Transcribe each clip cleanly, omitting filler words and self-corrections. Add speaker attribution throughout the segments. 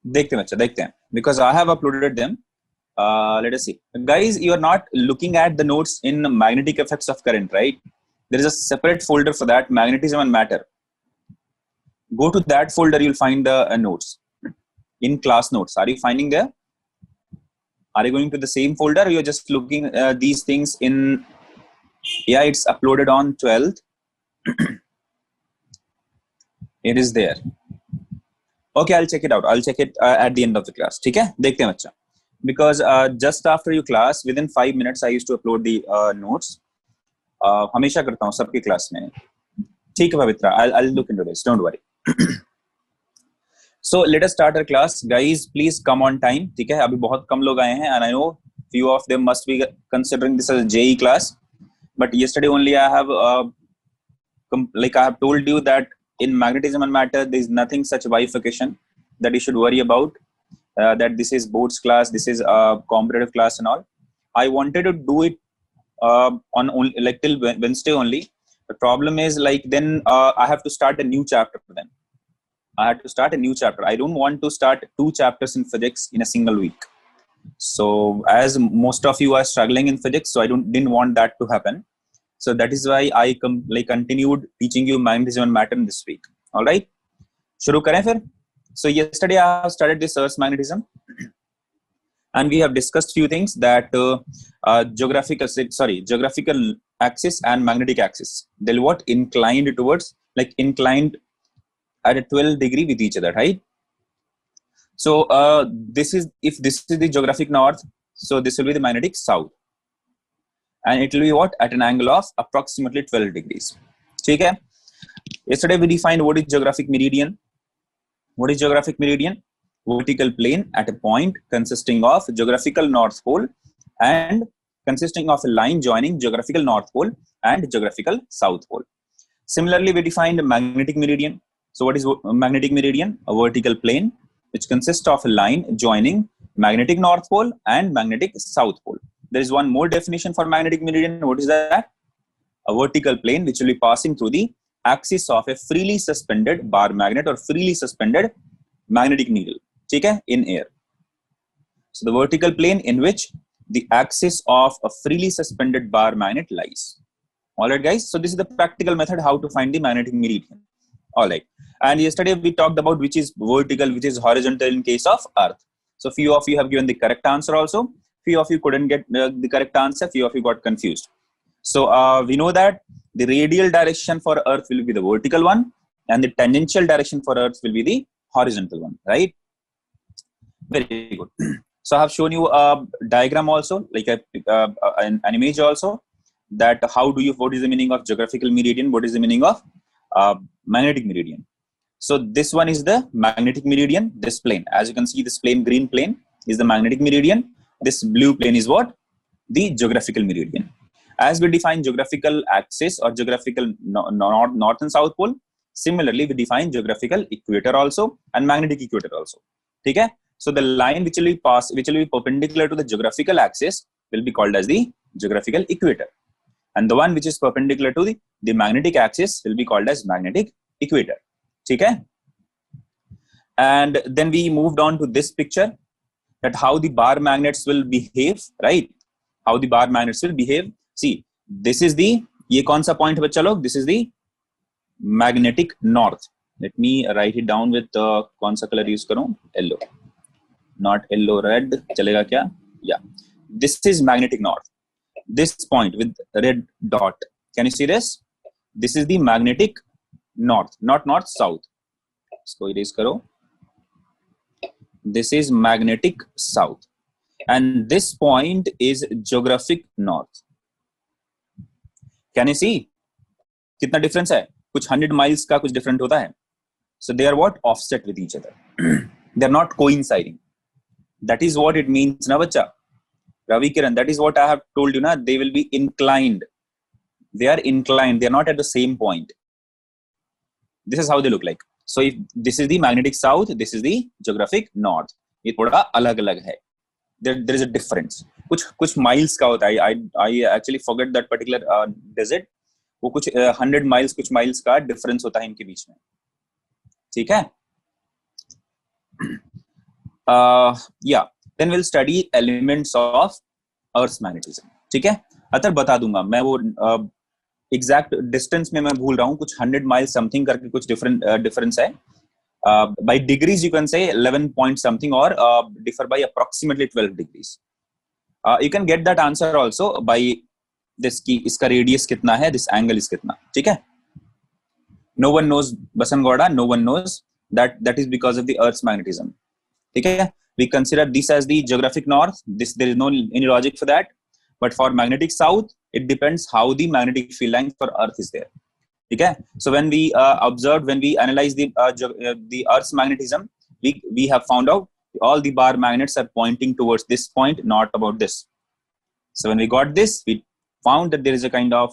Speaker 1: देखते हैं बच्चा, देखते हैं, because I have uploaded them. Let us see. Guys, you are not looking at the notes in magnetic effects of current, right? There is a separate folder for that, magnetism and matter. Go to that folder, you'll find the notes in class notes. Are you finding there? Are you going to the same folder, or you're just looking these things in? Yeah, it's uploaded on 12th. It is there. Okay, I'll check it out. I'll check it at the end of the class. ठीक है, देखते हैं बच्चा. Because just after your class, within 5 minutes, I used to upload the notes. हमेशा करता हूँ सबकी class में. ठीक है पवित्रा, I'll look into this. Don't worry. So let us start our class, guys. Please come on time. ठीक है, अभी बहुत कम लोग आए हैं, and I know few of them must be considering this as a JE class. But yesterday only I have I have told you that in magnetism and matter there is nothing such bifurcation that you should worry about. That this is boards class, this is a competitive class and all. I wanted to do it on only, like till Wednesday only. The problem is then I have to start a new chapter for them. I had to start a new chapter. I don't want to start 2 chapters in physics in a single week. So as most of you are struggling in physics, so I didn't want that to happen. So that is why I continued teaching you magnetism and matter in this week. All right, shuru kare fir. So yesterday I have started this Earth's magnetism, and we have discussed few things that geographical axis and magnetic axis, they'll what inclined towards, inclined at a 12 degree with each other, right? So if this is the geographic north, so this will be the magnetic south, and it will be what at an angle of approximately 12 degrees. ठीक है. Yesterday we defined what is geographic meridian. What is geographic meridian? Vertical plane at a point consisting of geographical north pole and consisting of a line joining geographical north pole and geographical south pole. Similarly, we defined magnetic meridian. So what is magnetic meridian? A vertical plane which consists of a line joining magnetic north pole and magnetic south pole. There is one more definition for magnetic meridian. What is that? A vertical plane which will be passing through the axis of a freely suspended bar magnet or freely suspended magnetic needle, okay, in air. So the vertical plane in which the axis of a freely suspended bar magnet lies. All right, guys. So this is the practical method how to find the magnetic meridian. All right. And yesterday we talked about which is vertical, which is horizontal in case of Earth. So few of you have given the correct answer also. Few of you couldn't get the correct answer. Few of you got confused. So we know that the radial direction for Earth will be the vertical one, and the tangential direction for Earth will be the horizontal one, right? Very good. So I have shown you a diagram also, like an image also, that what is the meaning of geographical meridian, what is the meaning of magnetic meridian. So this one is the magnetic meridian, this plane. As you can see, this plane, green plane, is the magnetic meridian. This blue plane is what? The geographical meridian. As we define geographical axis or geographical north and south pole, similarly we define geographical equator also and magnetic equator also. Okay? So the line which will be perpendicular to the geographical axis will be called as the geographical equator, and the one which is perpendicular to the magnetic axis will be called as magnetic equator. Okay? And then we moved on to this picture, that how the bar magnets will behave, right? How the bar magnets will behave. See, this is the, ye kaun sa point bachcha log? This is the magnetic north. Let me write it down with kaun sa color use karu? Yellow. Not yellow, red. Chalega kya? Yeah. This is magnetic north. This point with red dot. Can you see this? This is the magnetic north, not north south. Isko erase karo. This is magnetic south, and this point is geographic north. Can you see? कितना difference है? कुछ 100 miles का कुछ different होता है. So they are what? Offset with each other. They are not coinciding. That is what it means, na bacha. Ravi Kiran, that is what I have told you, na. They will be inclined. They are inclined. They are not at the same point. This is how they look like. So if this is the magnetic south, this is the geographic north. ये थोड़ा अलग-अलग है. There is a difference. कुछ miles का होता है. I actually forget that particular desert. वो कुछ 100 miles, कुछ miles का difference होता है इनके बीच में. ठीक है? या then will study elements of earth magnetism. ठीक है, अतर बता दूंगा मैं वो एग्जैक्ट डिस्टेंस में मैं भूल रहा हूँ, कुछ 100 माइल समथिंग करके कुछ डिफरेंस है. by degrees you can say 11 point something or differ by approximately 12 degrees. You can get that answer also by this की इसका रेडियस कितना है, this angle is कितना. ठीक है, no one knows Basangouda, no one knows that is because of the earth's magnetism. ठीक है, we consider this as the geographic north. This there is no any logic for that, but for magnetic south it depends how the magnetic field lines for earth is there. ठीक है, so when we observed, when we analyze the earth's magnetism, we have found out all the bar magnets are pointing towards this point, not about this. So when we got this, we found that there is a kind of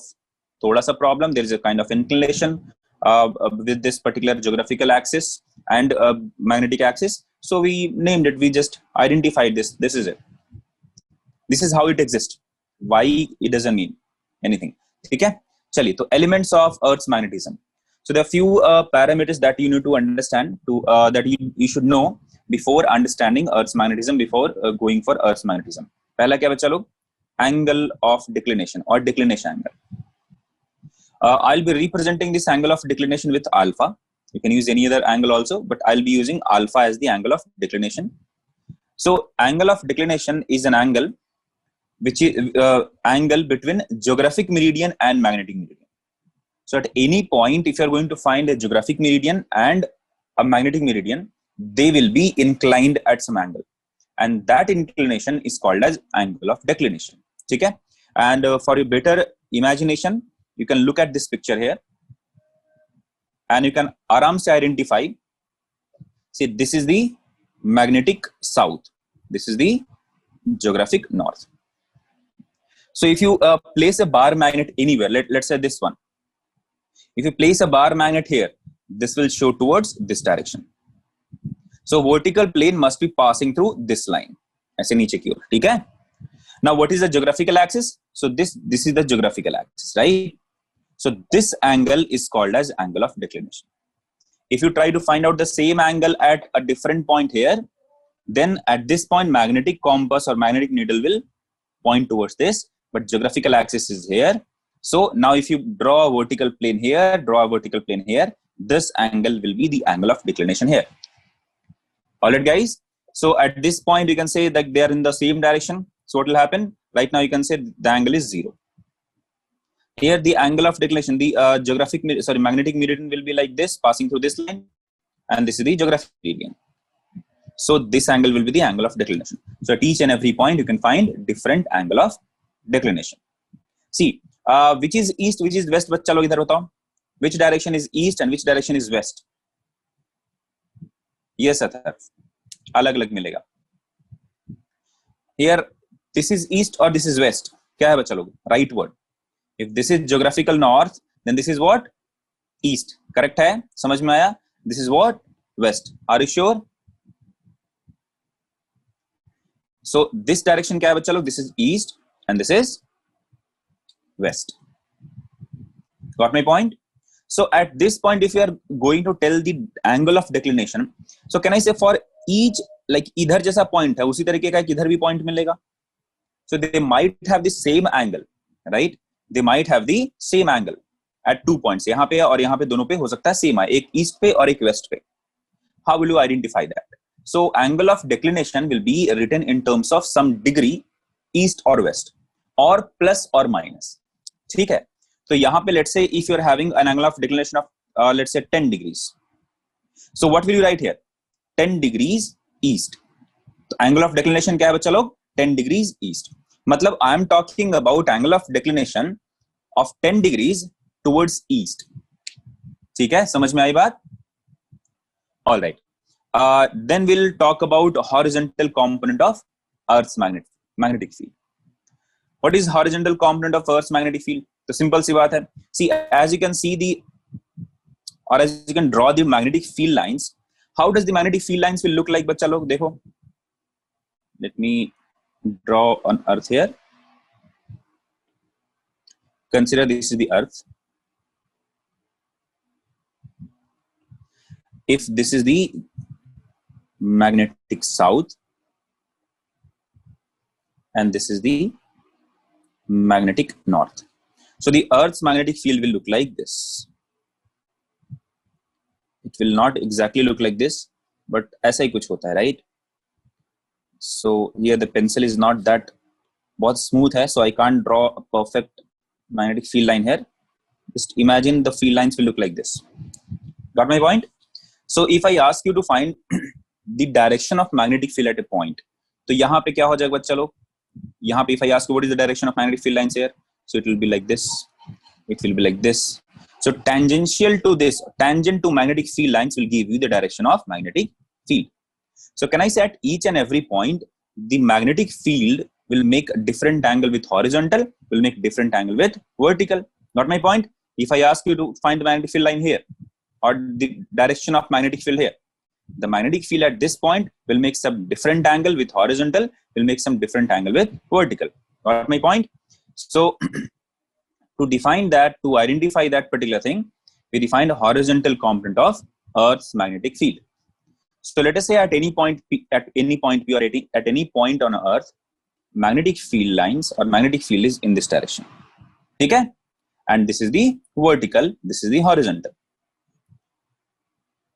Speaker 1: thoda sa problem, there is a kind of inclination with this particular geographical axis and magnetic axis. So we named it, we just identified this is it, this is how it exists. Why it doesn't mean anything. ठीक है, चलिए, तो elements of earth's magnetism. So there are few parameters that you need to understand to that you should know before understanding earth's magnetism, before going for earth's magnetism. पहला क्या बच्चा लोग, angle of declination or declination angle. I'll be representing this angle of declination with alpha. You can use any other angle also, but I'll be using alpha as the angle of declination. So angle of declination is an angle which is angle between geographic meridian and magnetic meridian. So at any point, if you are going to find a geographic meridian and a magnetic meridian, they will be inclined at some angle, and that inclination is called as angle of declination. Okay, and for your better imagination, you can look at this picture here and you can aram se identify. See, this is the magnetic south, this is the geographic north. So if you place a bar magnet anywhere, let's say this one, if you place a bar magnet here, this will show towards this direction. So vertical plane must be passing through this line, ऐसे नीचे की ओर. ठीक है, now what is the geographical axis? So this is the geographical axis, right? So this angle is called as angle of declination. If you try to find out the same angle at a different point here, then at this point magnetic compass or magnetic needle will point towards this, but geographical axis is here. So now if you draw a vertical plane here, draw a vertical plane here, this angle will be the angle of declination here. All right guys, so at this point you can say that they are in the same direction. So what will happen? Right now you can say the angle is 0. Here the angle of declination, the magnetic meridian will be like this, passing through this line, and this is the geographic meridian. So this angle will be the angle of declination. So at each and every point you can find different angle of declination. See, which is east, which is west? बच्चा लोग इधर बताओ, which direction is east and which direction is west? Yes, Athar अलग अलग मिलेगा. Here this is east or this is west? क्या है बच्चा लोग? Right word. If this is geographical north, then this is what? East. Correct है? समझ में आया? This is what? West. Are you sure? So this direction क्या है बच्चा लोग? This is east and this is west. Got my point? So at this point, if you are going to tell the angle of declination, so can I say for each, like इधर जैसा point है उसी तरीके का इधर भी point मिलेगा? So they might have the same angle, right? They might have the same angle at 2 points. यहाँ पे और यहाँ पे दोनों पे हो सकता है same है, एक east पे और एक west पे. How will you identify that? So angle of declination will be written in terms of some degree, east or west, or plus or minus. ठीक है, तो यहाँ पे let's say if you are having an angle of declination of let's say 10 degrees. So what will you write here? 10 degrees east. तो angle of declination क्या है बच्चा लोग? 10 degrees east. मतलब I am talking about angle of declination of 10 degrees towards east. ठीक है, समझ में आई बात? All right. Then we'll talk about horizontal component of Earth's magnetic field. What is horizontal component of Earth's magnetic field? तो simple सी बात है. See, as you can see as you can draw the magnetic field lines. How does the magnetic field lines will look like बच्चा लोग? देखो. Let me draw on Earth here. Consider this is the Earth. If this is the magnetic south, and this is the magnetic north. So the Earth's magnetic field will look like this. It will not exactly look like this, but ऐसा ही कुछ होता है, right? So here the pencil is not that बहुत smooth है, so I can't draw a perfect magnetic field line here. Just imagine the field lines will look like this. Got my point? So if I ask you to find the direction of magnetic field at a point, तो यहाँ पे क्या हो जाएगा बच्चा लोग? यहाँ पे if I ask you what is the direction of magnetic field lines here, so it will be like this. It will be like this. So tangential to this, tangent to magnetic field lines will give you the direction of magnetic field. So can I say at each and every point, the magnetic field will make a different angle with horizontal, will make different angle with vertical. Got my point? If I ask you to find the magnetic field line here, or the direction of magnetic field here, the magnetic field at this point will make some different angle with horizontal, will make some different angle with vertical. Got my point? So to define that, to identify that particular thing, we define a horizontal component of Earth's magnetic field. So let us say at any point P or at any point on Earth, magnetic field lines or magnetic field is in this direction. Okay? And this is the vertical, this is the horizontal.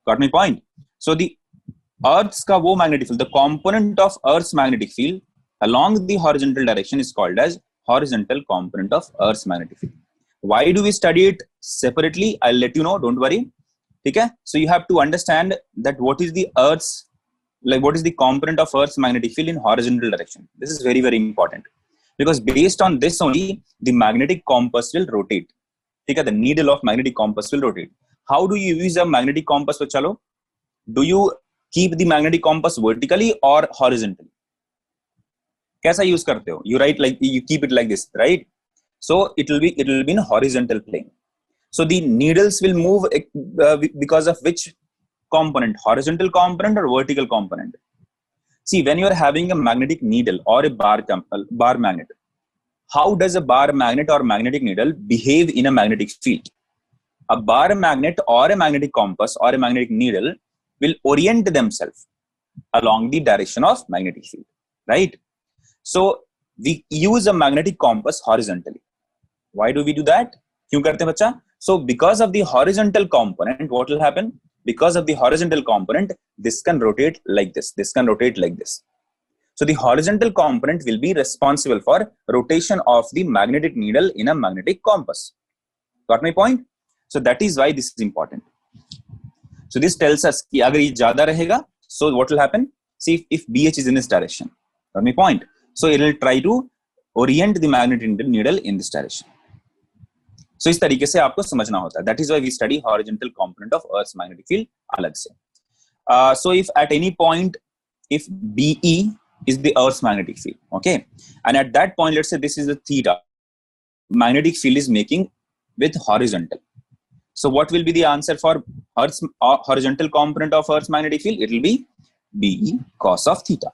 Speaker 1: Got my point? So the Earth's ka wo magnetic field, the component of Earth's magnetic field along the horizontal direction is called as horizontal component of Earth's magnetic field. Why do we study it separately? I'll let you know, don't worry. Okay? So you have to understand that what is the Earth's, like what is the component of Earth's magnetic field in horizontal direction. This is very, very important. Because based on this only, the magnetic compass will rotate. Okay? The needle of magnetic compass will rotate. How do you use a magnetic compass? Chalo? Do you keep the magnetic compass vertically or horizontally? कैसा use करते हो? You write like, you keep it like this, right? So it will be in horizontal plane. So the needles will move because of which component? Horizontal component or vertical component? See, when you are having a magnetic needle or a bar magnet, how does a bar magnet or magnetic needle behave in a magnetic field? A bar magnet or a magnetic compass or a magnetic needle will orient themselves along the direction of magnetic field, right? So we use a magnetic compass horizontally. Why do we do that? क्यों करते हैं बच्चा? So because of the horizontal component, what will happen? Because of the horizontal component, this can rotate like this. This can rotate like this. So the horizontal component will be responsible for rotation of the magnetic needle in a magnetic compass. Got my point? So that is why this is important. So this tells us कि अगर ये ज़्यादा रहेगा, so what will happen? See if BH is in this direction. Got my point? So it will try to orient the magnetic needle in this direction. So इस तरीके से आपको समझना होता है. That is why we study horizontal component of Earth's magnetic field अलग से. So if at any point, if BE is the Earth's magnetic field, okay, and at that point, let's say this is the theta, magnetic field is making with horizontal. So what will be the answer for Earth's horizontal component of Earth's magnetic field? It will be BE cos of theta.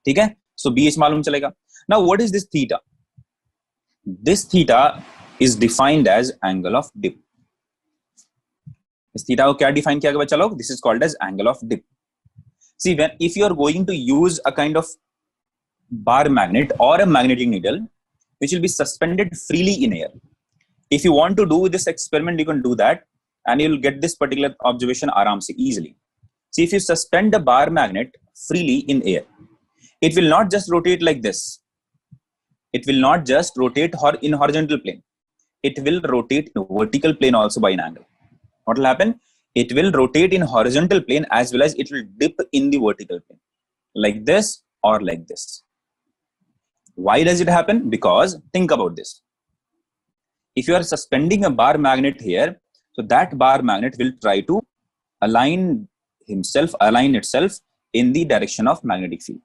Speaker 1: ठीक है? So BH मालूम चलेगा. Now what is this theta? This theta is defined as angle of dip. इस theta को क्या define किया गया बच्चा लोग? This is called as angle of dip. See, if you are going to use a kind of bar magnet or a magnetic needle, which will be suspended freely in air. If you want to do this experiment, you can do that, and you will get this particular observation आराम से easily. See, if you suspend a bar magnet freely in air, it will not just rotate like this. It will not just rotate in horizontal plane. It will rotate in vertical plane also by an angle. What will happen? It will rotate in horizontal plane as well as it will dip in the vertical plane. Like this or like this. Why does it happen? Because think about this. If you are suspending a bar magnet here, so that bar magnet will try to align itself in the direction of magnetic field.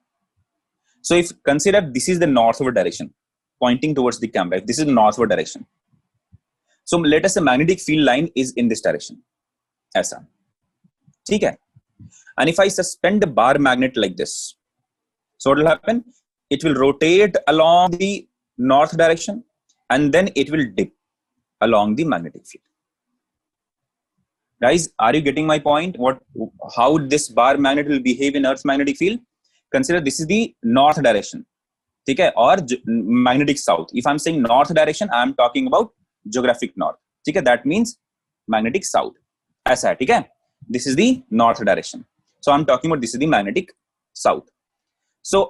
Speaker 1: So if consider this is the northward direction, pointing towards the camera, if this is the northward direction. So let us say magnetic field line is in this direction. ऐसा. ठीक है? And if I suspend the bar magnet like this, so what will happen? It will rotate along the north direction and then it will dip along the magnetic field. Guys, are you getting my point? How this bar magnet will behave in Earth's magnetic field? Consider this is the north direction, ठीक है, और magnetic south. If I'm saying north direction, I'm talking about geographic north, ठीक है, that means magnetic south. ऐसा है, ठीक है. This is the north direction. So I'm talking about this is the magnetic south. So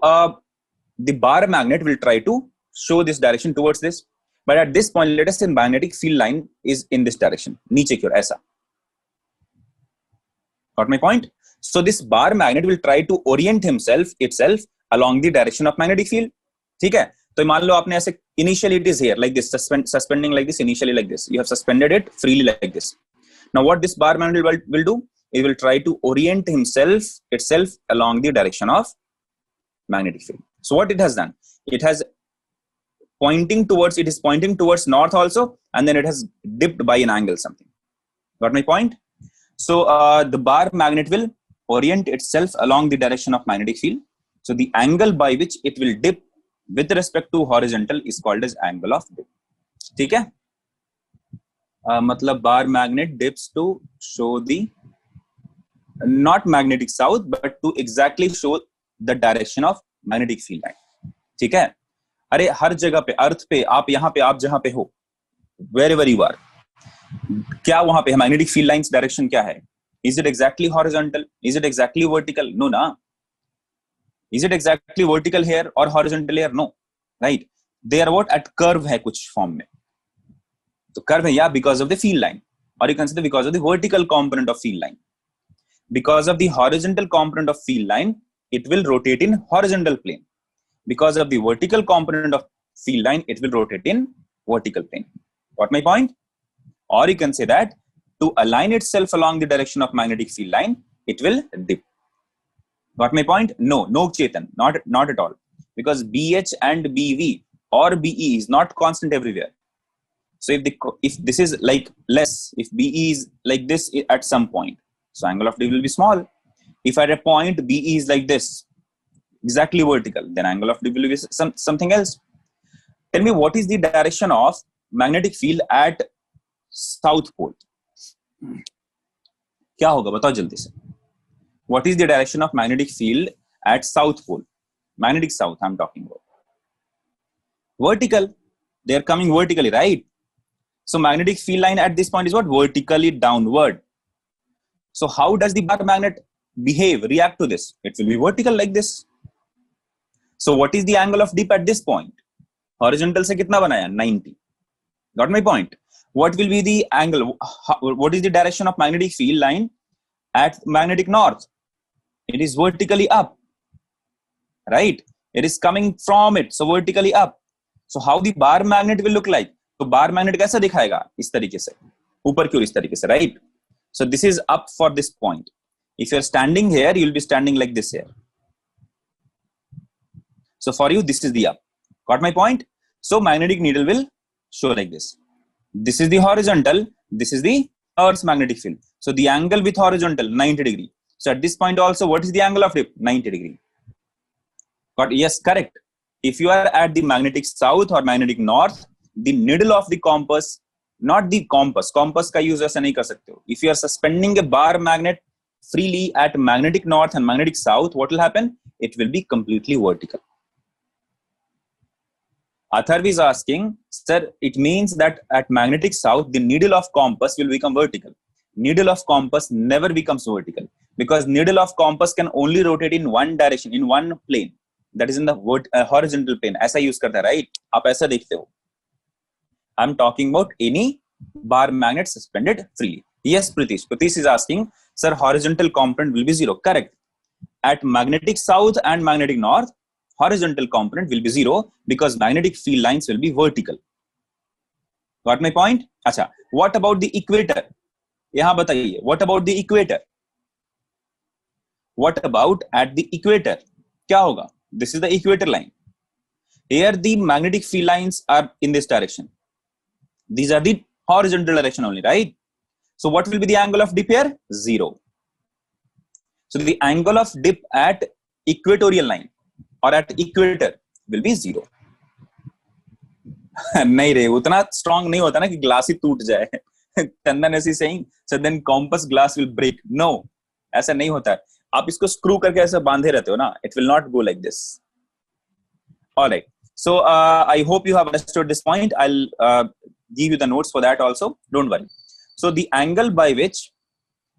Speaker 1: the bar magnet will try to show this direction towards this, but at this point, let us say magnetic field line is in this direction, नीचे की ओर ऐसा. Got my point? So this bar magnet will try to orient itself along the direction of magnetic field. ठीक है, तो मान लो आपने ऐसे initially it is here like this, suspending like this, initially like this, you have suspended it freely like this. Now what this bar magnet will do, it will try to orient itself along the direction of magnetic field. So what it has done, it is pointing towards north also, and then it has dipped by an angle something. Got my point? So the bar magnet will orient itself along the direction of magnetic field. So the angle by which it will dip with respect to horizontal is called as angle of dip. ठीक है, मतलब bar magnet dips to show the not magnetic south but to exactly show the direction of magnetic field line. ठीक है, अरे हर जगह पे अर्थ पे आप यहाँ पे आप जहां पे हो, wherever you are, क्या वहां पे magnetic field lines direction क्या है? Is it exactly horizontal? Is it exactly vertical? No, na. Is it exactly vertical here or horizontal here? No, right? They are what at curve है कुछ form में. तो curve है या because of the field line, or you consider because of the vertical component of field line. Because of the horizontal component of field line, it will rotate in horizontal plane. Because of the vertical component of field line, it will rotate in vertical plane. Got my point? Or you can say that to align itself along the direction of magnetic field line, it will dip. Got my point? No, Chetan, not at all. Because BH and BV or BE is not constant everywhere. So if this is like less, if BE is like this at some point, so angle of dip will be small. If at a point BE is like this, exactly vertical, then angle of dip will be something else. Tell me what is the direction of magnetic field at South Pole? क्या होगा बताओ जल्दी से. What is the direction of magnetic field at South Pole? Magnetic south I'm talking about. Vertical. They are coming vertically, right? So magnetic field line at this point is what? Vertically downward. So how does the bar magnet react to this? It will be vertical like this. So what is the angle of dip at this point? Horizontal से कितना बनाया? 90. Got my point? What will be the angle? What is the direction of magnetic field line at magnetic north? It is vertically up, right? It is coming from it, so vertically up. So how the bar magnet will look like? तो bar magnet कैसा दिखाएगा? इस तरीके से, ऊपर की ओर इस तरीके से, right? So this is up for this point. If you're standing here, you'll be standing like this here. So for you, this is the up. Got my point? So magnetic needle will show like this. This is the horizontal. This is the Earth's magnetic field. So the angle with horizontal 90 degree. So at this point also, what is the angle of dip? 90 degree. Got? Yes, correct. If you are at the magnetic south or magnetic north, the needle of the compass, not the compass. Compass का use ऐसा नहीं कर सकते हो. If you are suspending a bar magnet freely at magnetic north and magnetic south, what will happen? It will be completely vertical. Atharv is asking, sir, it means that at magnetic south, the needle of compass will become vertical. Needle of compass never becomes vertical because needle of compass can only rotate in one direction, in one plane. That is in the horizontal plane. ऐसा use करता है, right? आप ऐसा देखते हो. I'm talking about any bar magnet suspended freely. Yes, Pritish. Pritish is asking, sir, horizontal component will be 0. Correct. At magnetic south and magnetic north, horizontal component will be 0 because magnetic field lines will be vertical. Got my point? अच्छा. What about the equator? यहाँ बताइए. What about the equator? What about at the equator? क्या होगा? This is the equator line. Here the magnetic field lines are in this direction. These are the horizontal direction only, right? So what will be the angle of dip here? 0. So the angle of dip at equatorial line or at equator will be 0. नहीं रे, उतना strong नहीं होता ना कि glass ही टूट जाए. Chandan is saying, so then compass glass will break. No, ऐसा नहीं होता है. आप इसको स्क्रू करके ऐसा बांधे रहते हो ना, it will not go like this. All right. So I hope you have understood this point. I'll give you the notes for that also. Don't worry. So the angle by which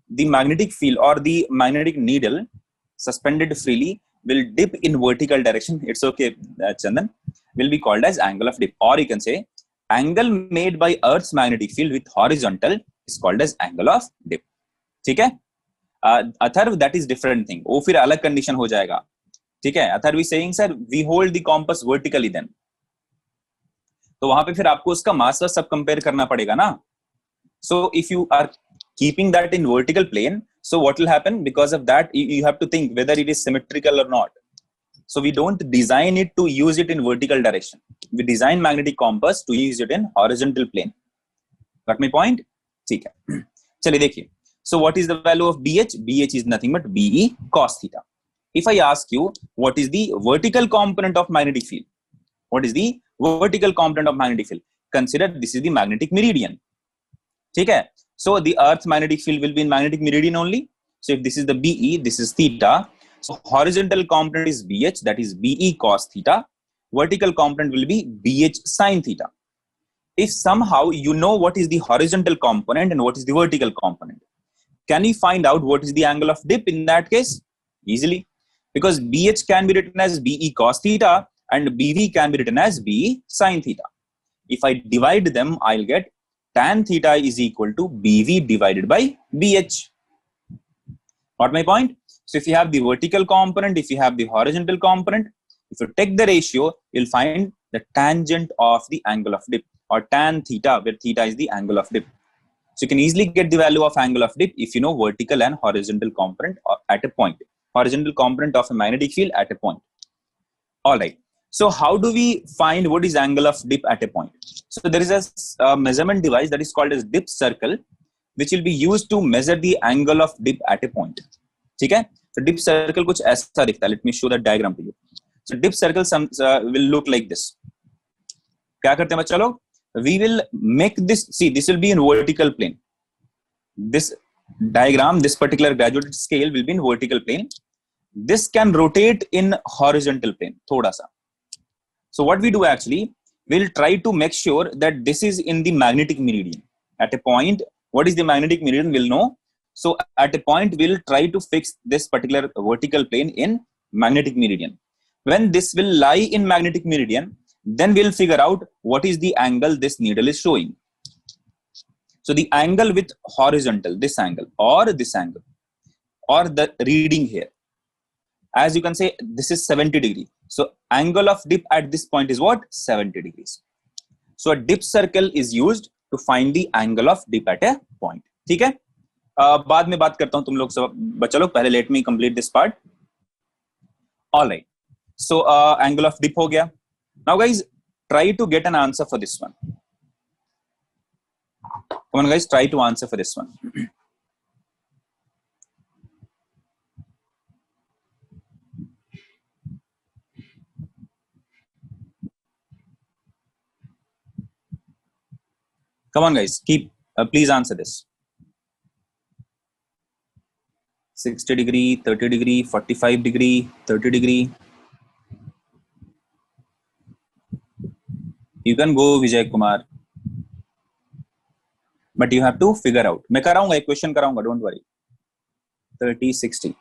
Speaker 1: the magnetic field or the magnetic needle suspended freely will dip in vertical direction. It's okay, Chandan. Will be called as angle of dip, or you can say angle made by Earth's magnetic field with horizontal is called as angle of dip. ठीक है? Atharv, that is different thing. वो फिर अलग condition हो जाएगा. ठीक है? Atharv is saying, sir, we hold the compass vertically then. तो वहां पे फिर आपको उसका मास सब कंपेयर करना पड़ेगा ना. So if you are keeping that in vertical plane, so what will happen? Because of that, you have to think whether it is symmetrical or not. So we don't design it to use it in vertical direction. We design magnetic compass to use it in horizontal plane. Got my point? ठीक है. चलिए देखिए. So what is the value of BH? BH is nothing but BE cos theta. If I ask you what is the vertical component of magnetic field? What is the vertical component of magnetic field? Consider this is the magnetic meridian. ठीक है. So the Earth's magnetic field will be in magnetic meridian only. So if this is the BE, this is theta. So horizontal component is BH, that is BE cos theta. Vertical component will be BH sin theta. If somehow you know what is the horizontal component and what is the vertical component, can we find out what is the angle of dip in that case? Easily. Because BH can be written as BE cos theta and BV can be written as BE sin theta. If I divide them, I'll get tan theta is equal to BV divided by BH. Got my point? So if you have the vertical component, if you have the horizontal component, if you take the ratio, you'll find the tangent of the angle of dip, or tan theta, where theta is the angle of dip. So you can easily get the value of angle of dip if you know vertical and horizontal component at a point. Horizontal component of a magnetic field at a point. All right. So how do we find what is angle of dip at a point? So there is a measurement device that is called as dip circle, which will be used to measure the angle of dip at a point. ठीक है? So dip circle कुछ ऐसा दिखता है. Let me show the diagram to you. So dip circle will look like this. क्या करते हैं बच्चा लोग? We will make this. See, this will be in vertical plane. This diagram, this particular graduated scale will be in vertical plane. This can rotate in horizontal plane. थोड़ा सा. So what we do actually, we'll try to make sure that this is in the magnetic meridian. At a point, what is the magnetic meridian? We'll know. So at a point, we'll try to fix this particular vertical plane in magnetic meridian. When this will lie in magnetic meridian, then we'll figure out what is the angle this needle is showing. So the angle with horizontal, this angle, or this angle, or the reading here. As you can say, this is 70 degree. So angle of dip at this point is what? 70 degrees. So a dip circle is used to find the angle of dip at a point. ठीक है? बाद में बात करता हूं तुम लोग सब बच्चा लोग. पहले let me complete this part. All right. So angle of dip हो गया. Now guys, try to get an answer for this one. Come on guys, try to answer for this one. Come on guys, please answer this. 60 degree, 30 degree, 45 degree, 30 degree. You can go Vijay Kumar. But you have to figure out. मैं कराऊंगा एक question कराऊंगा, don't worry. 30, 60.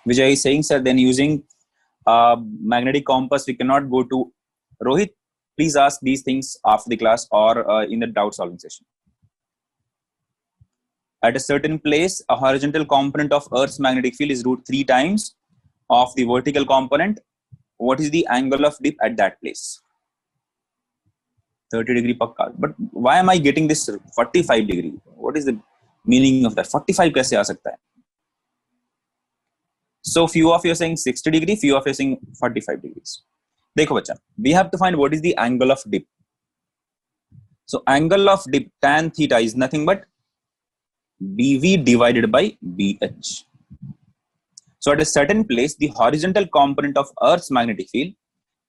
Speaker 1: Vijay is saying, sir, then using magnetic compass, we cannot go to Rohit. Please ask these things after the class or in the doubt solving session. At a certain place, a horizontal component of Earth's magnetic field is √3 times of the vertical component. What is the angle of dip at that place? 30 degree pakka. But why am I getting this 45 degree? What is the meaning of that? 45 कैसे आ सकता है? So few of you are saying 60 degree, few of you are saying 45 degrees. देखो बच्चा, we have to find what is the angle of dip. So angle of dip tan theta is nothing but BV divided by BH. So at a certain place, the horizontal component of Earth's magnetic field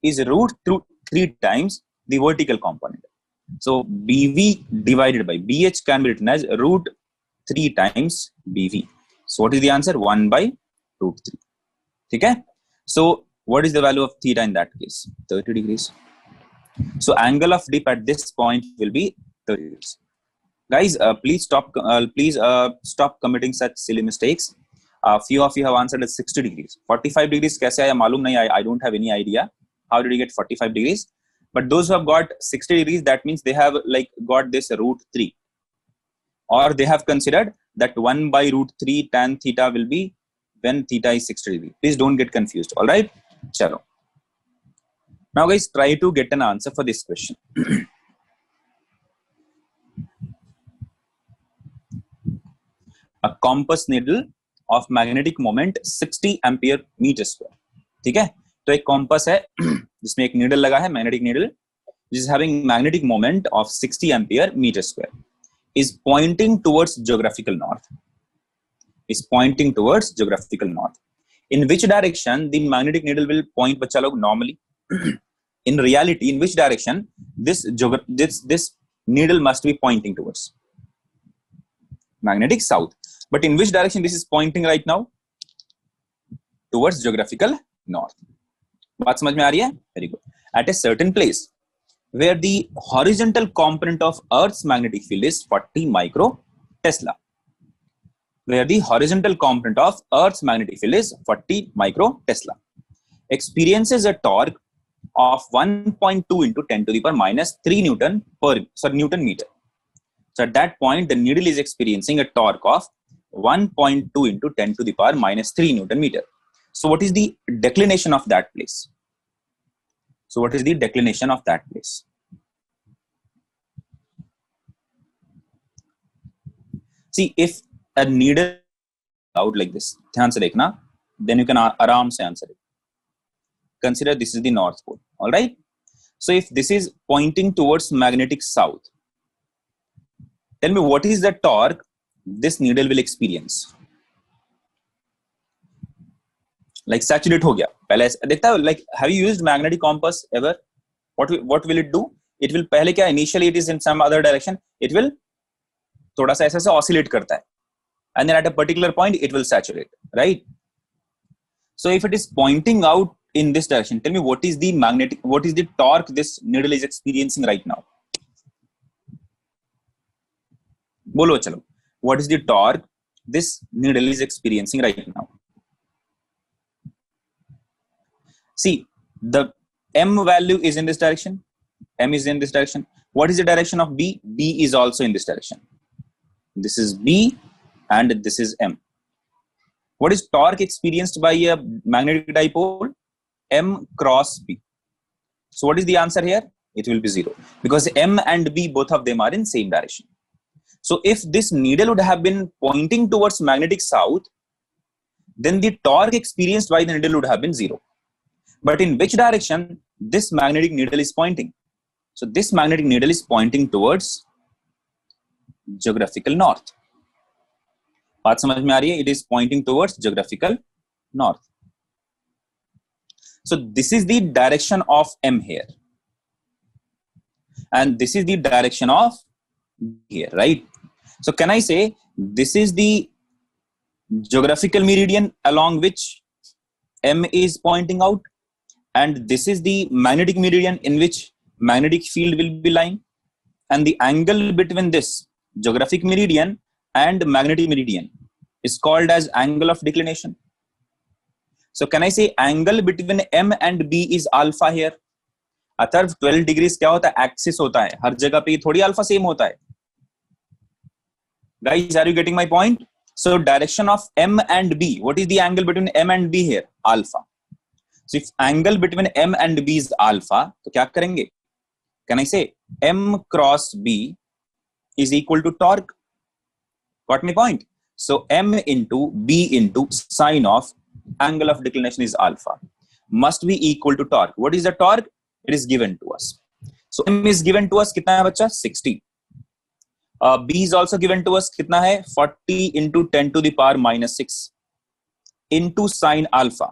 Speaker 1: is √3 times the vertical component. So BV divided by BH can be written as root 3 times BV. So what is the answer? 1 by root 3. ठीक है? So what is the value of theta in that case? 30 degrees. So angle of dip at this point will be 30 degrees. Guys, please stop committing such silly mistakes. Few of you have answered as 60 degrees. 45 degrees कैसे आया मालूम नहीं. I don't have any idea. How did you get 45 degrees? But those who have got 60 degrees, that means they have like got this root 3. Or they have considered that 1 by root 3 tan theta will be when theta is 60 degrees. Please don't get confused. All right? Chalo. Now guys, try to get an answer for this question. A compass needle of magnetic moment 60 ampere meter square. ठीक है? तो एक compass है जिसमें एक needle लगा है, magnetic needle, which is having magnetic moment of 60 ampere meter square, is pointing towards geographical north. Is pointing towards geographical north. In which direction the magnetic needle will point, बच्चा लोग normally? In reality, in which direction this needle must be pointing towards? Magnetic south. But in which direction this is pointing right now? Towards geographical north. बात समझ में आ रही है? Very good. At a certain place where the horizontal component of Earth's magnetic field is 40 micro Tesla. Where the horizontal component of Earth's magnetic field is 40 micro Tesla. Experiences a torque of 1.2 into 10 to the power minus 3 Newton meter. So at that point, the needle is experiencing a torque of 1.2 into 10 to the power minus 3 Newton meter. So what is the declination of that place? So what is the declination of that place? See, if a needle out like this, ध्यान से देखना, then you can आराम से answer it. Consider this is the North Pole. All right. So if this is pointing towards magnetic south, tell me what is the torque this needle will experience? Like saturate हो गया. पहले देखता है, like have you used magnetic compass ever? What will it do? It will पहले क्या, initially it is in some other direction. It will थोड़ा सा ऐसे oscillate करता है. And then at a particular point it will saturate, right? So if it is pointing out in this direction, tell me what is the torque this needle is experiencing right now? बोलो चलो, what is the torque this needle is experiencing right now? See, the M value is in this direction. M is in this direction. What is the direction of B? B is also in this direction. This is B and this is M. What is torque experienced by a magnetic dipole? M cross B. So what is the answer here? It will be 0 because M and B, both of them are in same direction. So if this needle would have been pointing towards magnetic south, then the torque experienced by the needle would have been 0. But in which direction this magnetic needle is pointing? So this magnetic needle is pointing towards geographical north. बात समझ में आ रही है? It is pointing towards geographical north. So this is the direction of M here. And this is the direction of B here, right? So can I say this is the geographical meridian along which M is pointing out? And this is the magnetic meridian in which magnetic field will be lying. And the angle between this geographic meridian and magnetic meridian is called as angle of declination. So can I say angle between M and B is alpha here? Atharva 12 degrees क्या होता है? Axis होता है. हर जगह पे थोड़ी alpha same होता है. Guys, are you getting my point? So direction of M and B. What is the angle between M and B here? Alpha. So if angle between M and B is alpha, तो क्या करेंगे? Can I say M cross B is equal to torque? Got my point? So M into B into sine of angle of declination is alpha must be equal to torque. What is the torque? It is given to us. So M is given to us कितना है बच्चा? 60. B is also given to us कितना है? 40 into 10 to the power minus 6 into sine alpha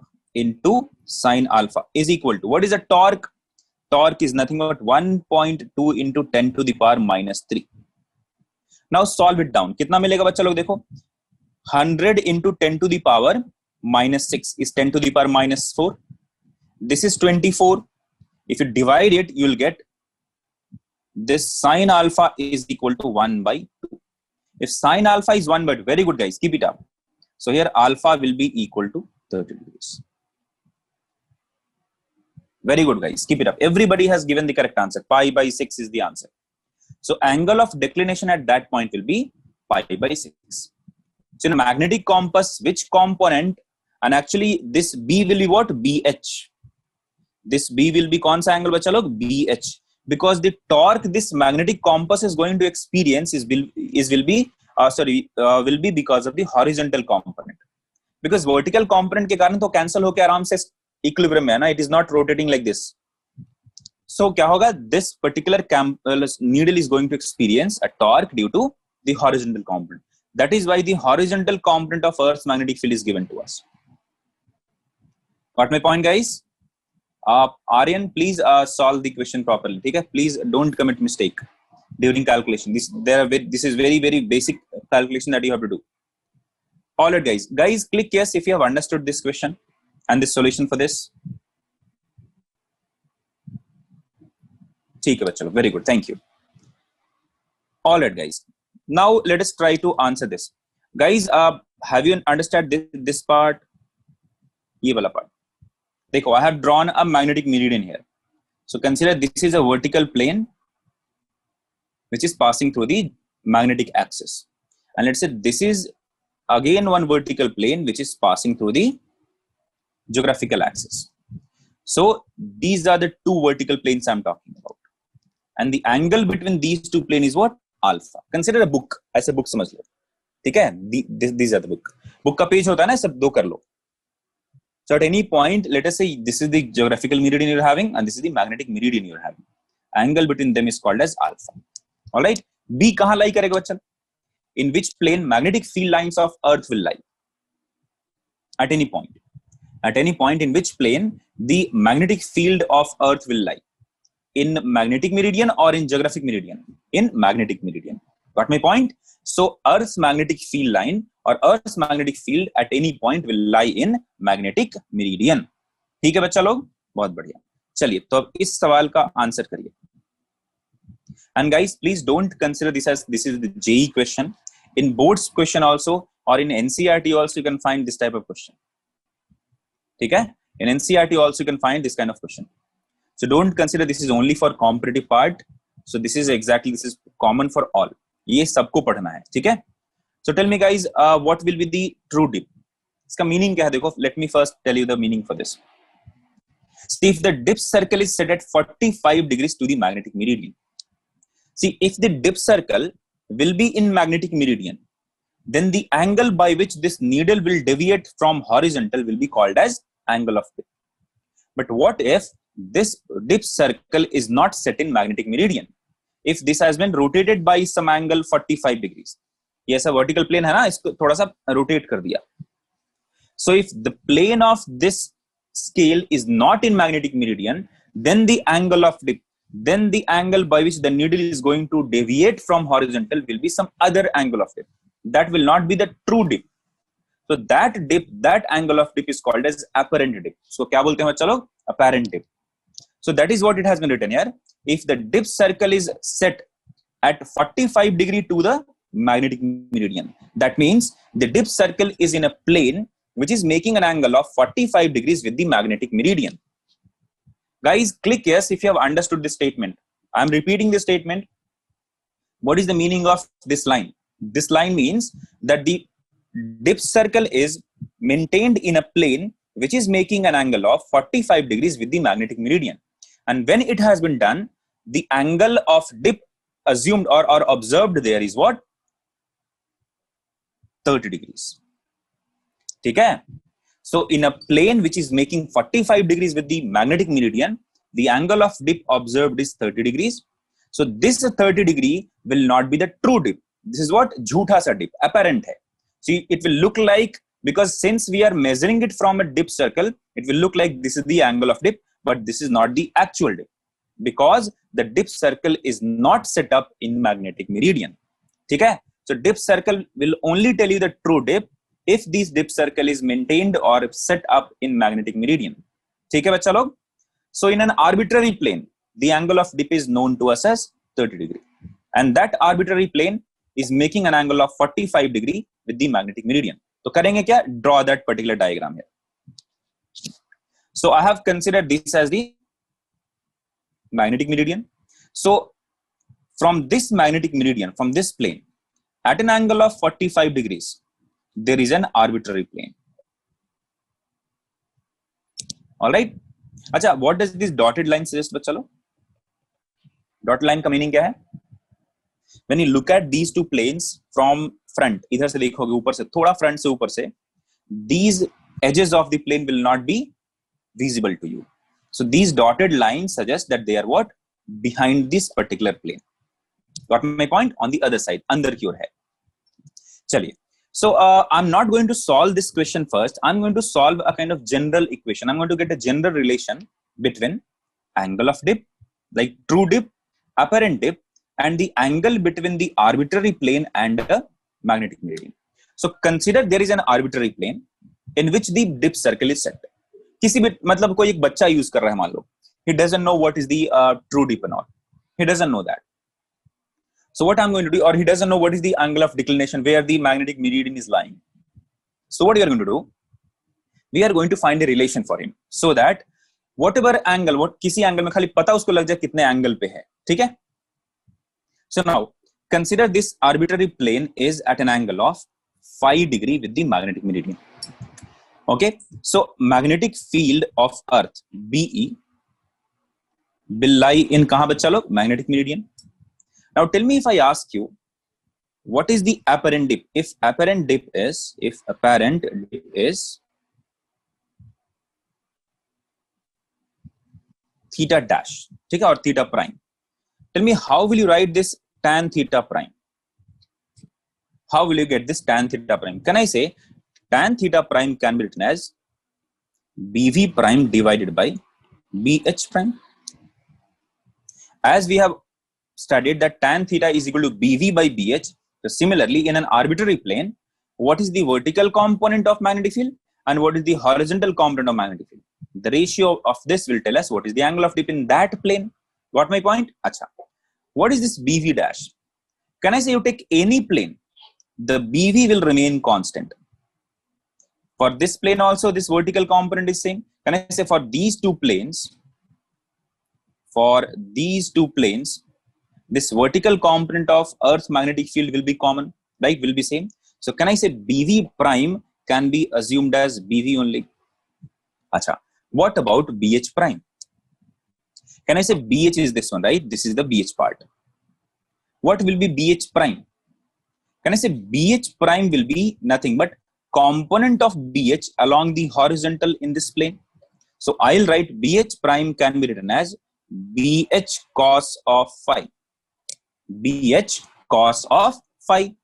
Speaker 1: is equal to, what is the torque torque is nothing but 1.2 into 10 to the power minus 3. Now solve it down. कितना मिलेगा बच्चा लोग देखो, 100 into 10 to the power minus 6 is 10 to the power minus 4. This is 24. If you divide it, you will get this sine alpha is equal to 1 by 2. If sine alpha is 1 by 2, very good guys, keep it up. So here alpha will be equal to 30 degrees. Very good guys, keep it up. Everybody has given the correct answer. Pi by 6 is the answer. So angle of declination at that point will be pi by 6. So in a magnetic compass, which component, and actually this B will be what? BH. This B will be kaun sa angle bacha log? BH. Because the torque this magnetic compass is going to experience will be because of the horizontal component. Because vertical component के कारण तो cancel होके आराम से equilibrium में है ना, it is not rotating like this. So क्या होगा? This particular needle is going to experience a torque due to the horizontal component. That is why the horizontal component of Earth's magnetic field is given to us. Got my point, guys? Aryan, please solve the question properly. Okay? Please don't commit mistake during calculation. This is very, very basic calculation that you have to do. All right, guys. Guys, click yes if you have understood this question and the solution for this. ठीक है बच्चों, very good. Thank you. All right, guys. Now let us try to answer this. Guys, have you understood this part? ये वाला part. देखो, I have drawn a magnetic meridian here. So consider this is a vertical plane which is passing through the magnetic axis. And let's say this is again one vertical plane which is passing through the geographical axis. So these are the two vertical planes I'm talking about. And the angle between these two planes is what? Alpha. Consider a book. ऐसे book समझ लो. ठीक है? These are the book. Book का page होता है ना, सब दो कर लो. So at any point, let us say this is the geographical meridian you're having and this is the magnetic meridian you're having. Angle between them is called as alpha. All right. B कहाँ lie करेगा बच्चा? In which plane magnetic field lines of Earth will lie? At any point. At any point in which plane the magnetic field of Earth will lie? In magnetic meridian or in geographic meridian? In magnetic meridian. Got my point? So Earth's magnetic field line or Earth's magnetic field at any point will lie in magnetic meridian. ठीक है बच्चा लोग? बहुत बढ़िया. चलिए तो अब इस सवाल का आंसर करिए. And guys, please don't consider this as this is the JEE question. In boards question also or in NCERT also you can find this type of question. ठीक है? In NCERT also you can find this kind of question. So don't consider this is only for competitive part. So this is common for all. ये सबको पढ़ना है, ठीक है? So tell me guys, what will be the true dip? इसका meaning क्या है? देखो, let me first tell you the meaning for this. See, if the dip circle is set at 45 degrees to the magnetic meridian. See, if the dip circle will be in magnetic meridian, then the angle by which this needle will deviate from horizontal will be called as angle of dip. But what if this dip circle is not set in magnetic meridian? If this has been rotated by some angle 45 degrees, ये ऐसा vertical plane है ना, इसको थोड़ा सा rotate कर दिया. So if the plane of this scale is not in magnetic meridian, then the angle of dip, then the angle by which the needle is going to deviate from horizontal will be some other angle of dip. That will not be the true dip. So that dip, that angle of dip is called as apparent dip. So क्या बोलते हैं बच्चा लोग? Apparent dip. So that is what it has been written here. If the dip circle is set at 45 degree to the magnetic meridian, that means the dip circle is in a plane which is making an angle of 45 degrees with the magnetic meridian. Guys, click yes if you have understood this statement. I am repeating this statement. What is the meaning of this line? This line means that the dip circle is maintained in a plane which is making an angle of 45 degrees with the magnetic meridian. And when it has been done, the angle of dip assumed or observed there is what? 30 degrees. Okay? So in a plane which is making 45 degrees with the magnetic meridian, the angle of dip observed is 30 degrees. So this 30 degree will not be the true dip. This is what? Jhootha sa dip, apparent hai. See, it will look like, because since we are measuring it from a dip circle, it will look like this is the angle of dip, but this is not the actual dip. because the dip circle is not set up in magnetic meridian. ठीक है? So dip circle will only tell you the true dip if this dip circle is maintained or set up in magnetic meridian. ठीक है बच्चा लोग? So in an arbitrary plane, the angle of dip is known to us as 30 degree, and that arbitrary plane is making an angle of 45 degree with the magnetic meridian. तो करेंगे क्या? Draw that particular diagram here. So I have considered this as the magnetic meridian. So from this magnetic meridian, from this plane, at an angle of 45 degrees, there is an arbitrary plane. All right. अच्छा, what does this dotted line suggest बच्चा लोग? Dotted line का meaning क्या है? When you look at these two planes from front, इधर से देखोगे ऊपर से, थोड़ा front से ऊपर से, these edges of the plane will not be visible to you. So these dotted lines suggest that they are what? Behind this particular plane. Got my point? On the other side, अंदर की ओर है. चलिए. So I'm not going to solve this question first. I'm going to solve a kind of general equation. I'm going to get a general relation between angle of dip, like true dip, apparent dip, and the angle between the arbitrary plane and the magnetic meridian. So consider there is an arbitrary plane in which the dip circle is set. किसी भी मतलब कोई एक बच्चा use कर रहा है मान लो. He doesn't know what is the true dip and all. He doesn't know that. So what I'm going to do, or he doesn't know what is the angle of declination where the magnetic meridian is lying. So what we are going to do, we are going to find a relation for him so that whatever angle, what किसी angle में खाली पता उसको लग जाए कितने angle पे है, ठीक है? So now consider this arbitrary plane is at an angle of 5 degree with the magnetic meridian. Okay, so magnetic field of Earth BE will lie in कहाँ बच्चा लोग? Magnetic meridian. Now tell me if I ask you, what is the apparent dip? If apparent dip is theta dash, ठीक है, और theta prime. Tell me how will you write this tan theta prime? How will you get this tan theta prime? Can I say tan theta prime can be written as BV prime divided by BH prime? As we have studied that tan theta is equal to BV by BH. So similarly, in an arbitrary plane, what is the vertical component of magnetic field and what is the horizontal component of magnetic field? The ratio of this will tell us what is the angle of dip in that plane. Got my point? Acha. What is this BV dash? Can I say you take any plane, the BV will remain constant. For this plane also, this vertical component is same. Can I say for these two planes, this vertical component of Earth's magnetic field will be common, right? Will be same. So can I say BV prime can be assumed as BV only? Acha. What about BH prime? Can I say BH is this one, right? This is the BH part. What will be BH prime? Can I say BH prime will be nothing but component of BH along the horizontal in this plane? So I'll write BH prime can be written as BH cos of phi. BH cos of phi.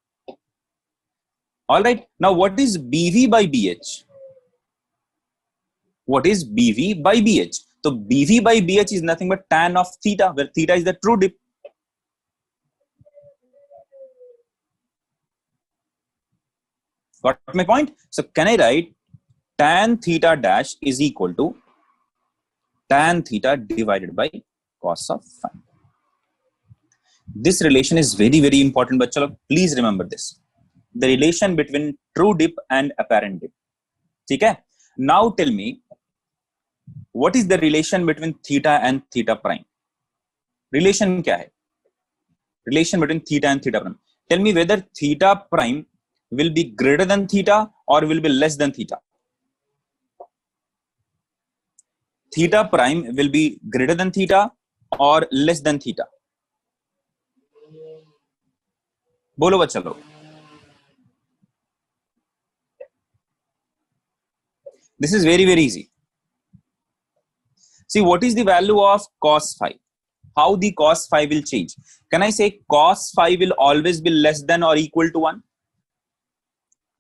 Speaker 1: All right. Now, what is BV by BH? What is BV by BH? So, BV by BH is nothing but tan of theta, where theta is the true dip. Got my point? So, can I write tan theta dash is equal to tan theta divided by cos of phi? This relation is very, very important, but please remember this. The relation between true dip and apparent dip. Okay? Now tell me, what is the relation between theta and theta prime? Relation kya hai? Relation between theta and theta prime. Tell me whether theta prime will be greater than theta or will be less than theta. Theta prime will be greater than theta or less than theta. बोलो बच्चा लोग. This is very, very easy. See, what is the value of cos phi? How the cos phi will change? Can I say cos phi will always be less than or equal to 1?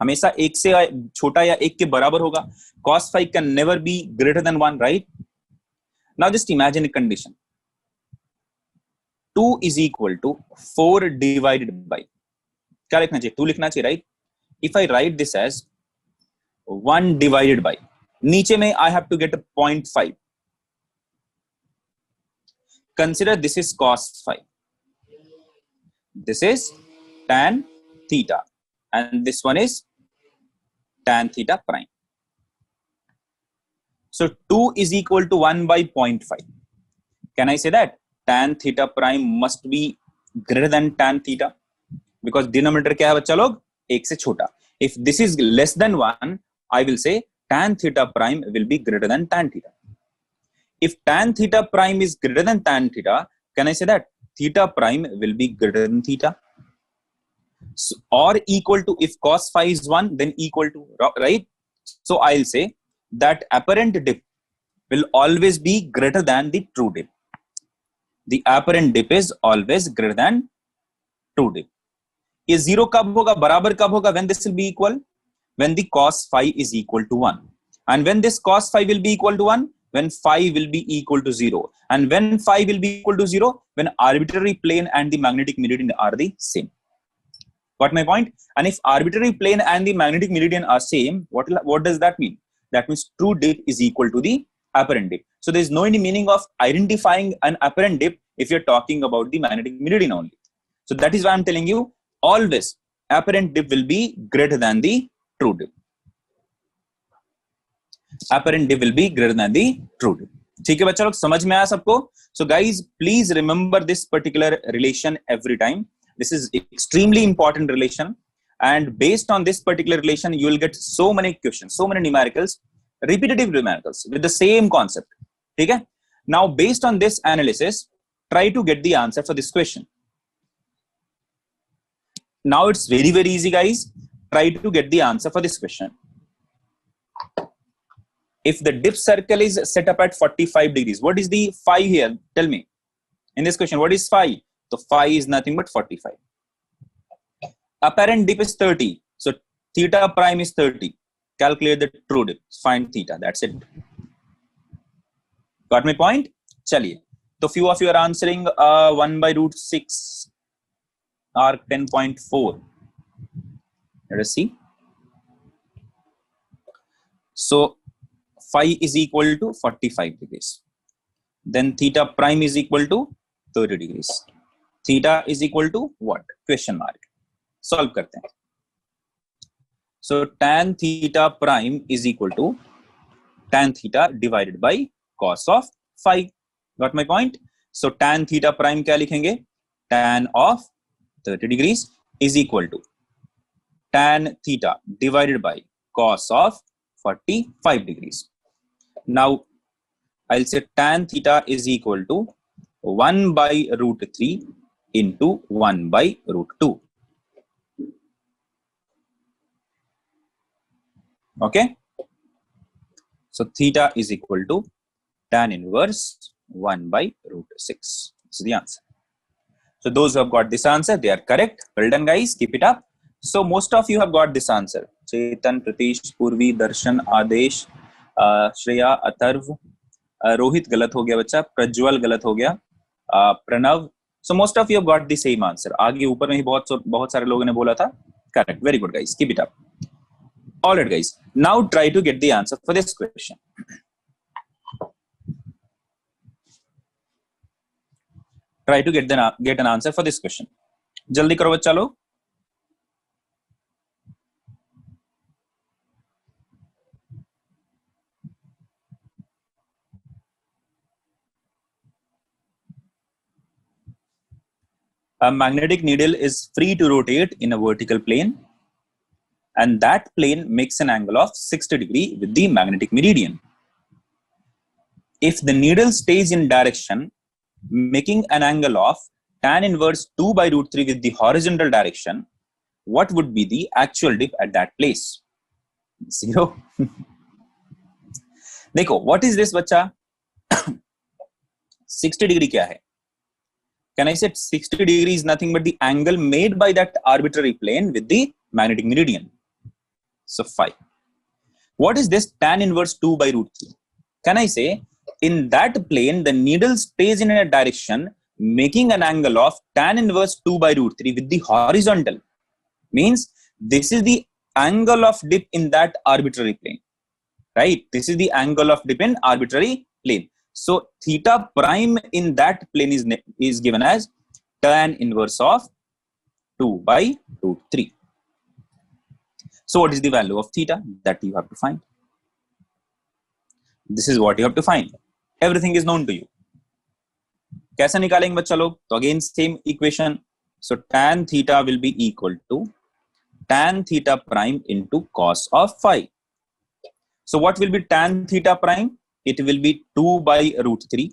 Speaker 1: हमेशा एक से छोटा या एक के बराबर होगा. Cos phi can never be greater than 1, right? Now just imagine a condition. 2 is equal to 4 divided by, क्या लिखना चाहिए? 2 लिखना चाहिए, right? If I write this as 1 divided by, नीचे में I have to get a 0.5. Consider this is cos phi. This is tan theta. And this one is tan theta prime. So 2 is equal to 1 by 0.5. Can I say that tan theta prime must be greater than tan theta? Because denominator क्या है बच्चा लोग? 1 से छोटा. If this is less than 1, I will say tan theta prime will be greater than tan theta. If tan theta prime is greater than tan theta, can I say that theta prime will be greater than theta? So, or equal to, if cos phi is 1, then equal to, right? So I'll say that apparent dip will always be greater than the true dip. The apparent dip is always greater than true dip. ये zero कब होगा, बराबर कब होगा? When this will be equal? When the cos phi is equal to 1. And when this cos phi will be equal to 1? When phi will be equal to 0. And when phi will be equal to 0? When arbitrary plane and the magnetic meridian are the same. Got my point? And if arbitrary plane and the magnetic meridian are same, what does that mean? That means true dip is equal to the apparent dip. So there is no any meaning of identifying an apparent dip if you're talking about the magnetic meridian only. So that is why I'm telling you, always apparent dip will be greater than the true dip. Apparent dip will be greater than the true dip. ठीक है बच्चा लोग, समझ में आया सबको? So guys, please remember this particular relation every time. This is extremely important relation, and based on this particular relation, you will get so many questions, so many numericals, repetitive numericals with the same concept. ठीक है? Now, based on this analysis, try to get the answer for this question. Now it's very, very easy, guys. Try to get the answer for this question. If the dip circle is set up at 45 degrees, what is the phi here? Tell me. In this question, what is phi? So phi is nothing but 45. Apparent dip is 30. So theta prime is 30. Calculate the true dip. Find theta. That's it. Got my point? Chaliye. So few of you are answering 1 by root 6 or 10.4. Let us see. So phi is equal to 45 degrees. Then theta prime is equal to 30 degrees. Theta is equal to what? Question mark. Solve karte hain. So tan theta prime is equal to tan theta divided by cos of phi. Got my point? So tan theta prime kya likhenge? Tan of 30 degrees is equal to tan theta divided by cos of 45 degrees. Now I'll say tan theta is equal to 1 by root 3 into 1 by root 2. Okay. So theta is equal to tan inverse 1 by root 6. This is the answer. So those who have got this answer, they are correct. Well done, guys. Keep it up. So most of you have got this answer. Chetan, Pratish, Purvi, Darshan, Adesh, Shreya, Atharv, Rohit गलत हो गया बच्चा, प्रज्वल गलत हो गया, Pranav. So most of you have got the same answer. आगे ऊपर में ही बहुत सारे लोगों ने बोला था. Correct. Very good, guys. Keep it up. All right, guys. Now try to get the answer for this question. Try to get an answer for this question. जल्दी करो बच्चा लोग. A magnetic needle is free to rotate in a vertical plane, and that plane makes an angle of 60 degrees with the magnetic meridian. If the needle stays in direction, making an angle of tan inverse 2 by root 3 with the horizontal direction, what would be the actual dip at that place? 0. देखो, what is this बच्चा? 60 degree क्या है? Can I say 60 degrees is nothing but the angle made by that arbitrary plane with the magnetic meridian? So phi. What is this tan inverse 2 by root 3? Can I say in that plane the needle stays in a direction making an angle of tan inverse 2 by root 3 with the horizontal, means this is the angle of dip in that arbitrary plane, right? This is the angle of dip in arbitrary plane. So theta prime in that plane is given as tan inverse of 2 by root 3. So what is the value of theta that you have to find? This is what you have to find. Everything is known to you. कैसे निकालेंगे बच्चा लोग? तो again same equation. So tan theta will be equal to tan theta prime into cos of phi. So what will be tan theta prime? It will be 2 by root 3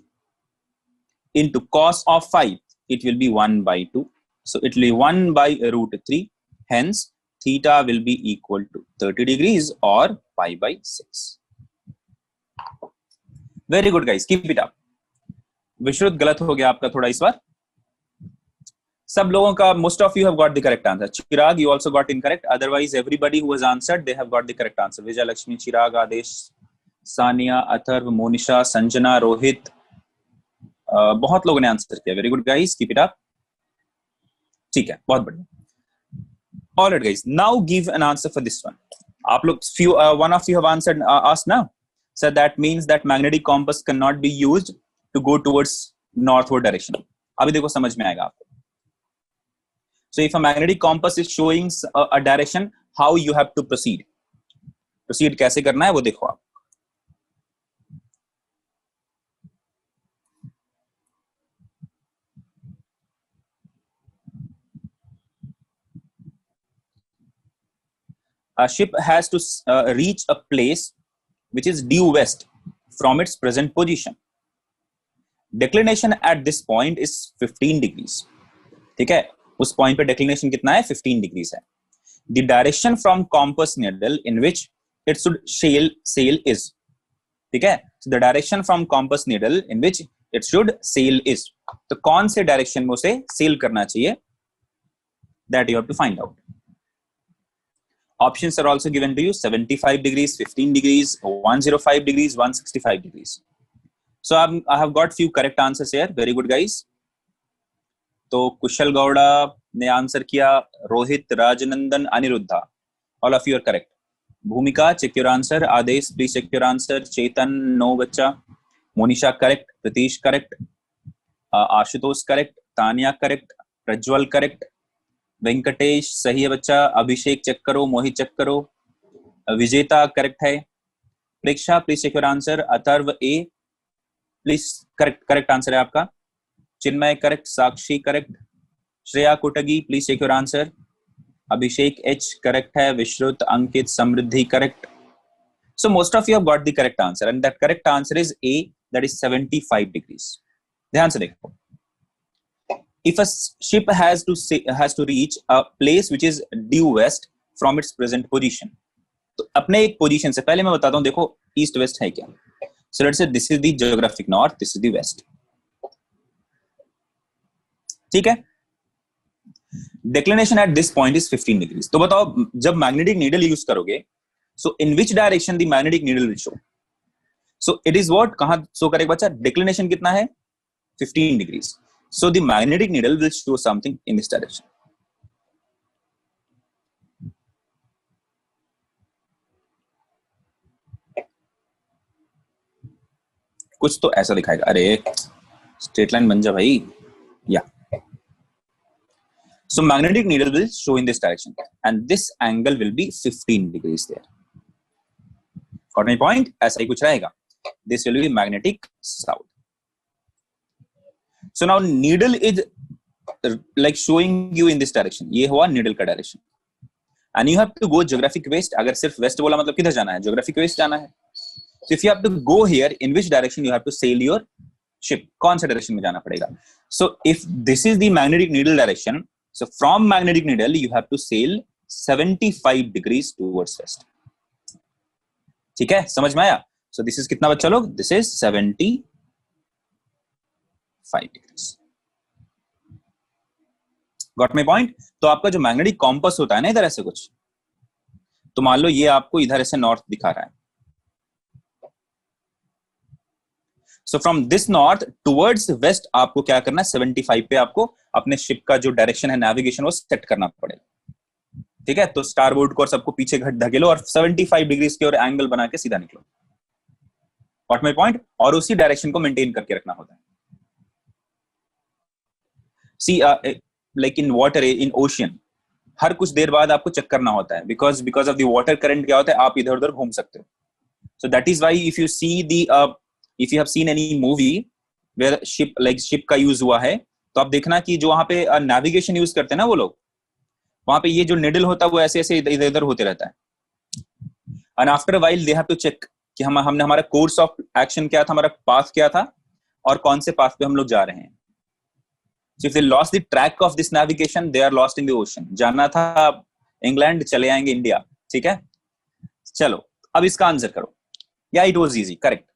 Speaker 1: into cos of phi. It will be 1 by 2. So it will be 1 by root 3. Hence theta will be equal to 30 degrees or pi by 6. Very good guys, keep it up. विश्रुत गलत हो गया आपका थोड़ा इस बार. सब लोगों का, most of you have got the correct answer. Chirag, you also got incorrect. Otherwise, everybody who has answered, they have got the correct answer. Vijay Lakshmi, Chirag, Adesh, Sania, Atharv, Monisha, Sanjana, Rohit. बहुत लोगों ने answer किया. Very good guys, keep it up. ठीक है, बहुत बढ़िया. All right guys, now give an answer for this one. आप लोग one of you have answered asked now. So that means that magnetic compass cannot be used to go towards northward direction. अभी देखो समझ में आएगा आपको. So if a magnetic compass is showing a direction, how you have to proceed? Proceed कैसे करना है वो देखो आप. A ship has to reach a place which is due west from its present position. Declination at this point is 15 degrees. ठीक है, उस point पे declination कितना है? 15 degrees है. The direction from compass needle in which it should sail is. ठीक है, so the direction from compass needle in which it should sail is. तो कौन से direction में उसे sail करना चाहिए? That you have to find out. Options are also given to you: 75 degrees, 15 degrees, 105 degrees, 165 degrees. So I have got few correct answers here. Very good guys. तो कुशल गौड़ा ने answer किया, Rohit, Rajnandan, Aniruddha. All of you are correct. भूमिका, check your answer. Adesh, please check your answer. Chetan, no बच्चा. Monisha correct. Pratish correct. Ashutosh correct. Tania correct. Prajwal correct. Venkatesh सही है बच्चा. अभिषेक check करो. मोहित check करो. विजेता करेक्ट है. Preksha please check your answer. Atharva A please correct answer है आपका. Chinmay correct. Sakshi correct. Shreya Kotagi please check your answer. Abhishek H correct है. Vishrut, Ankit, Samriddhi correct. So most of you have got the correct answer and that correct answer is A, that is 75 degrees. ध्यान से देखो. If a ship has to reach a place which is due west from its present position, तो अपने एक position से पहले मैं बताता हूं. देखो ईस्ट वेस्ट है क्या. So let's say this is the geographic north, this is the west. ठीक है. Declination at this point is 15 degrees. तो बताओ जब magnetic needle यूज करोगे, so in which direction the magnetic needle will show? So it is what, कहां show करेगा बच्चा? Declination कितना है? 15 degrees. So the magnetic needle will show something in this direction. कुछ तो ऐसा दिखाएगा. अरे स्ट्रेट लाइन बन जा भाई. या so magnetic needle will show in this direction and this angle will be 15 degrees there. Got my point? ऐसा ही कुछ रहेगा. This will be magnetic south. So now needle is like showing you in this direction. ये हुआ needle का direction. And you have to go geographic west. अगर सिर्फ west बोला मतलब किधर जाना है? Geographic west जाना है. So if you have to go here, in which direction you have to sail your ship? कौन सा direction में जाना पड़ेगा? So if this is the magnetic needle direction, so from magnetic needle you have to sail 75 degrees towards west. ठीक है, समझ में आया? So this is कितना बच्चा लोग? This is 75 degrees. Got my point? तो आपका जो मैग्नेटिक कॉम्पस होता है ना इधर ऐसे कुछ, तो मान लो ये आपको इधर ऐसे नॉर्थ दिखा रहा है. So from this north towards waste आपको क्या करना है, 75 पे आपको अपने शिप का जो डायरेक्शन है, नेविगेशन, वो सेट करना पड़ेगा। ठीक है, तो स्टारबोर्ड को और सबको पीछे धकेलो और 75 डिग्रीज की और एंगल बना के सीधा निकलो। What my point? और उसी डायरेक्शन को मेंटेन करके रखना होता है। See like in water, in ocean, हर कुछ देर बाद आपको चेक करना होता है, because of the water current क्या होता है, आप इधर उधर घूम सकते हो। So that is why if you see the if you have seen any movie where ship का यूज हुआ है, तो आप देखना कि जो वहां पे नेविगेशन यूज करते हैं ना वो लोग, वहां पे ये जो निडल होता है वो ऐसे ऐसे इधर इधर होते रहता है। And after while they have to check कि हमने हमारा कोर्स ऑफ एक्शन क्या था, हमारा पाथ क्या था, और कौन से पाथ पे हम लोग जा रहे हैं। So if they lost the track of this navigation, they are lost in the ocean. जाना था इंग्लैंड, चले आएंगे इंडिया। ठीक है, चलो अब इसका आंसर करो। या it was easy, correct.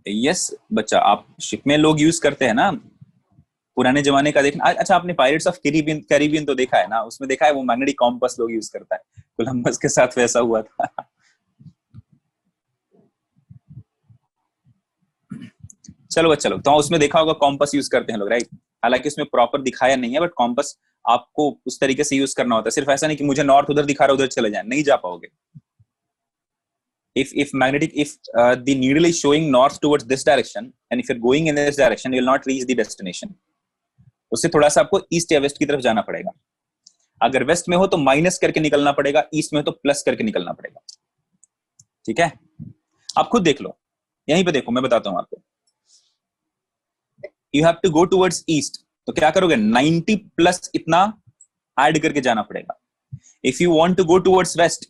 Speaker 1: Yes बच्चा, आप शिप में लोग यूज करते हैं ना, पुराने जमाने का देखना। अच्छा, आपने पायरेट्स ऑफ कैरिबियन कैरिबियन तो देखा है ना, उसमें देखा है वो मैग्नेटिक कॉम्पास लोग यूज करता है। कोलंबस के साथ वैसा हुआ था। चलो चलो, तो उसमें देखा होगा कॉम्पास यूज करते हैं लोग, राइट। हालांकि उसमें प्रॉपर दिखाया नहीं है, बट कॉम्पास आपको उस तरीके से यूज करना होता है। सिर्फ ऐसा नहीं कि मुझे नॉर्थ उधर दिखा रहा उधर चले जाए, नहीं जा पाओगे। if the needle is showing north towards this direction and if you're going in this direction, you will not reach the destination. उससे थोड़ा सा आपको ईस्ट या वेस्ट की तरफ जाना पड़ेगा। अगर वेस्ट में हो तो माइनस करके निकलना पड़ेगा, ईस्ट में हो तो प्लस करके निकलना पड़ेगा। ठीक है, आप खुद देख लो, यहीं पे देखो, मैं बताता हूं आपको। You have to go towards east, तो क्या करोगे, 90 प्लस इतना ऐड करके जाना पड़ेगा। If you want to go towards west,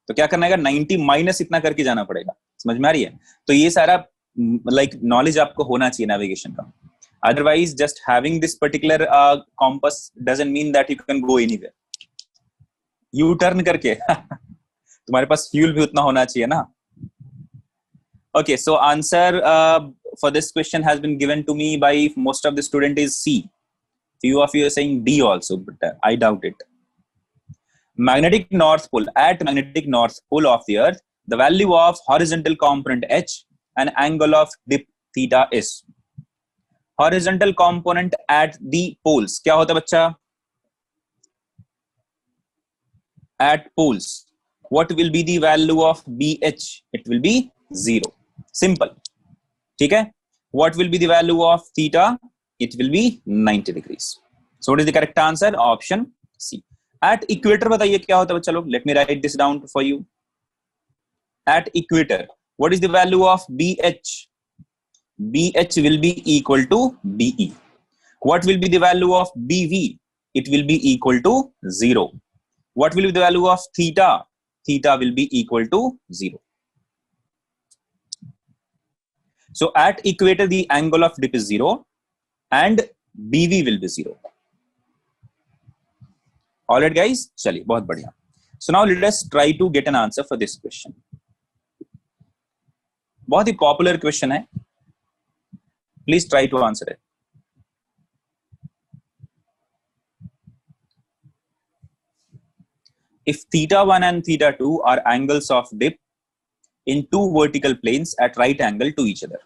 Speaker 1: तो क्या करना है, 90 माइनस इतना करके जाना पड़ेगा। समझ में आ रही है? तो ये सारा नॉलेज आपको होना चाहिए नेविगेशन का। Otherwise just having this particular compass doesn't mean that you can go anywhere. U turn करके तुम्हारे पास फ्यूल भी उतना होना चाहिए ना। Okay, so answer for this question has been given to me by most of the student is C. Few of you are saying D also, but I doubt it. Magnetic north pole, at magnetic north pole of the earth, the value of horizontal component H and angle of dip theta is. Horizontal component at the poles क्या होता है बच्चा? At poles, what will be the value of BH? It will be 0. Simple. ठीक है, what will be the value of theta? It will be 90 degrees. So what is the correct answer? Option C. At equator बताइए क्या होता है बच्चा लोग? Let me write this down for you. At equator, what is the value of BH? BH will be equal to BE. What will be the value of BV? It will be equal to 0. What will be the value of theta? Theta will be equal to 0. So at equator, the angle of dip is 0 and BV will be 0. All right, guys. चलिए, बहुत बढ़िया. So now let us try to get an answer for this question. बहुत ही popular question है. Please try to answer it. If theta 1 and theta 2 are angles of dip in two vertical planes at right angle to each other,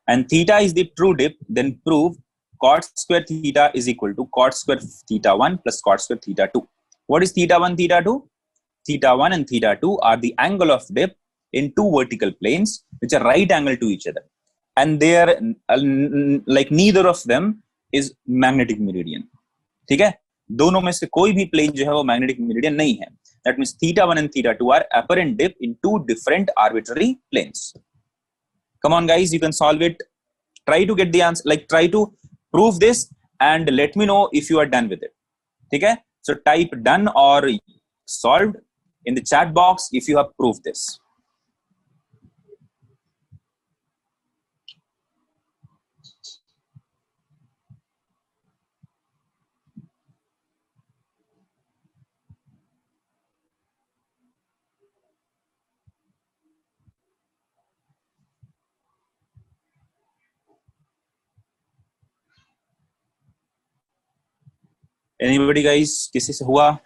Speaker 1: and theta is the true dip, then prove cot square theta is equal to cot square theta 1 plus cot square theta 2. What is theta 1, theta 2? Theta 1 and theta 2 are the angle of dip in two vertical planes which are right angle to each other, and they are like neither of them is magnetic meridian. ठीक है, दोनों में से कोई भी plane जो है वो मैग्नेटिक मेरिडियन नहीं है. That means theta 1 and theta 2 are apparent dip in two different arbitrary planes. Come on guys, you can solve it. Try to get the answer, like try to prove this and let me know if you are done with it. ठीक है, so type done or solved in the chat box if you have proved this. Anybody guys, किसी से हुआ?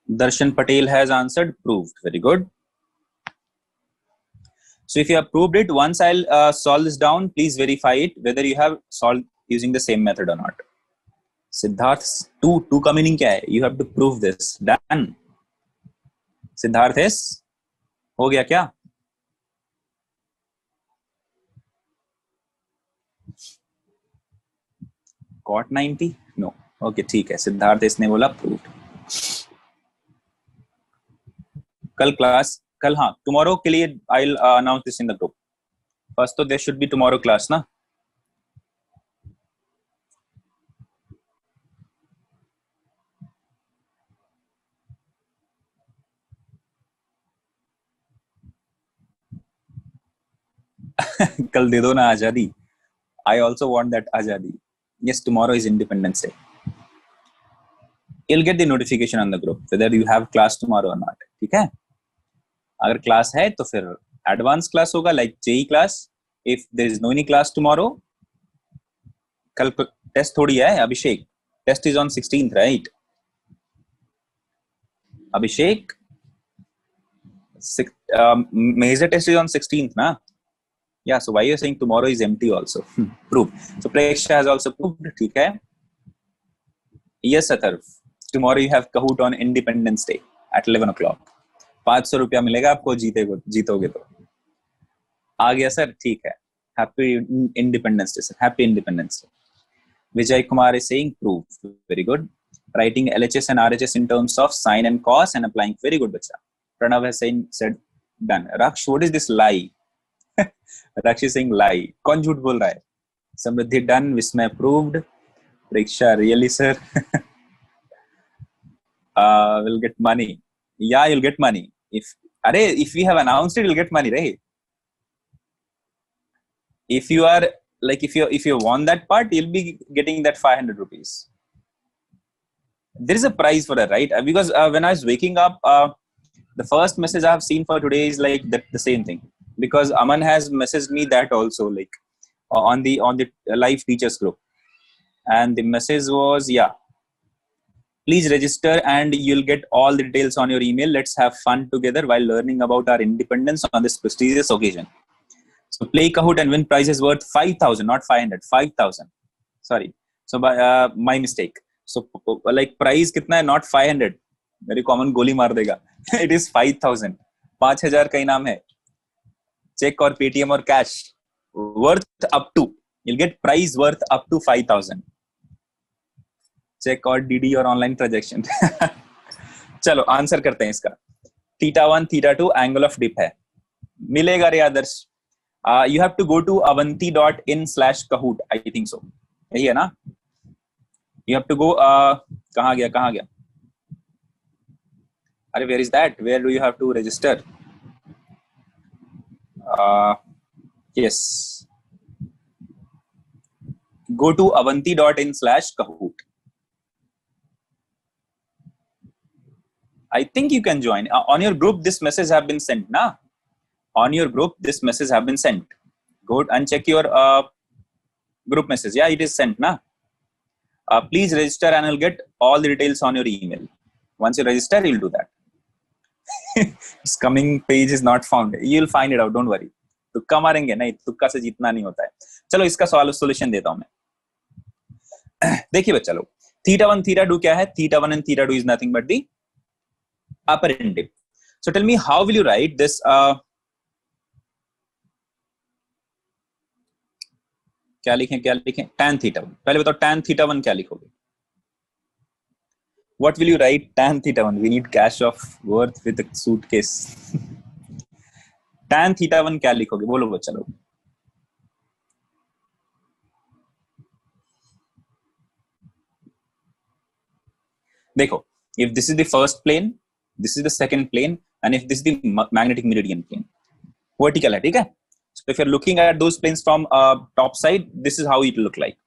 Speaker 1: Darshan Patel has answered proved. Very good. So if you have proved it, once I'll solve this down, please verify it whether you have solved using the same method or not. Siddharth, two का meaning क्या है? You have to prove this. Done. Siddharth is हो गया क्या? Cot 90? No. Okay, ठीक है. सिद्धार्थ इसने बोला proved. कल क्लास, कल हाँ, tomorrow के लिए I'll announce this in the group. First तो there should be tomorrow class ना? कल दे दो ना आजादी. I also want that आजादी. Yes, tomorrow is Independence Day. You'll get the notification on the group whether you have class tomorrow or not. ठीक है? अगर क्लास है तो फिर एडवांस क्लास होगा like JEE class. If there is no any class tomorrow, कल test थोड़ी है अभिषेक. Test is on 16th, right? Abhishek, major test is on 16th, na? Yeah, so why you're saying tomorrow is empty also? Proof. So Preksha has also proved, ठीक है? Yes, Atharv. Tomorrow you have Kahoot on Independence Day at 11 o'clock. 500 रुपया मिलेगा आपको जीतोगे तो. आ गया sir, ठीक है. Happy Independence Day, sir. Happy Independence Day. Vijay Kumar is saying proof. Very good. Writing LHS and RHS in terms of sin and cos and applying. Very good, bacha. Pranav has said done. Raksh, what is this lie? Raksh is saying lie. कौन झूठ बोल रहा है? Samriddhi done. Vismay proved. Preksha, really sir? Will get money. Yeah, you'll get money. If we have announced it, you'll get money, right? If you are like if you won that part, you'll be getting that 500 rupees. There is a prize for that, right? Because when I was waking up, the first message I have seen for today is like the same thing. Because Aman has messaged me that also, like on the live teachers group, and the message was, yeah, please register and you'll get all the details on your email. Let's have fun together while learning about our independence on this prestigious occasion. So play Kahoot and win prizes worth 5,000, not 500, 5,000. Sorry. So my mistake. So like prize कितना है? Not 500. Very common गोली मार देगा. It is 5,000. 5,000 का इनाम है. Check or Paytm or cash. Worth up to. You'll get prize worth up to 5,000. Check or DD or online transaction. चलो answer करते हैं इसका. θ1, θ2 angle of dip है. मिलेगा रे आदर्श. You have to go to avanti.in/kahoot. I think so. यही है ना? You have to go. कहाँ गया? अरे where is that? Where do you have to register? Yes. Go to avanti.in/kahoot. I think you can join. On your group, this message have been sent, na? On your group, this message have been sent. Go and check your group message. Yeah, it is sent, na? Please register and I'll get all the details on your email. Once you register, you'll do that. This coming page is not found. You'll find it out. Don't worry. तुक्का मारेंगे नहीं, तुक्का से जीतना नहीं होता है. चलो इसका सॉल्यूशन देता हूं मैं. देखिए बच्चा लोग, θ1 θ2 क्या है? θ1 and θ2 is nothing but the upper end dip. So tell me, how will you write this? क्या लिखें? tan θ1. पहले बताओ tan θ1 क्या लिखोगे? What will you write tan θ1? We need cash of worth with a suitcase. tan θ1 क्या लिखोगे? बोलो बच्चा लोग. देखो, if this is the first plane, this is the second plane, and if this is the magnetic meridian plane, vertical है, ठीक है? So if you're looking at those planes from top side, this is how it look like.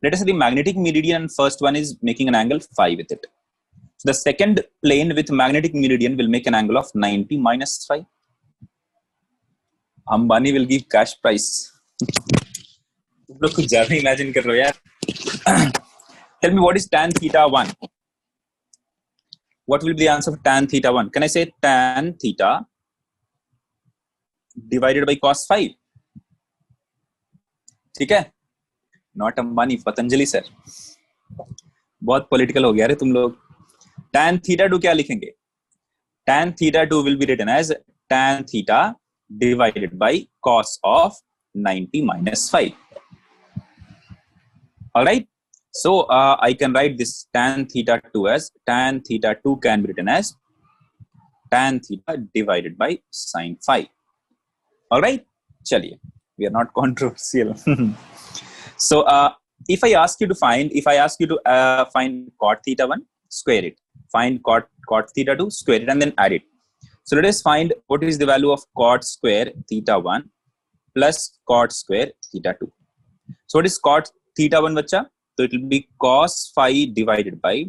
Speaker 1: Let us say the magnetic meridian first one is making an angle phi with it. So the second plane with magnetic meridian will make an angle of 90 minus 5. Ambani will give cash price. तुम लोग कुछ ज्यादा imagine कर रहे हो यार. Tell me what is tan theta 1? What will be the answer for tan theta 1? Can I say tan theta divided by cos 5? ठीक है? Not Ambani, Patanjali sir. बहुत पॉलिटिकल हो गया रे तुम लोग. tan theta 2 क्या लिखेंगे? Tan theta 2 will be written as tan theta divided by cos of 90 minus 5. All right. So I can write this tan theta 2 as tan theta 2 can be written as tan theta divided by sin 5. All right. Chaliye. We are not controversial. So if I ask you to find cot theta 1, square it. Find cot theta 2, square it, and then add it. So let us find what is the value of cot square theta 1 plus cot square theta 2. So what is cot theta 1, bacha? So it will be cos phi divided by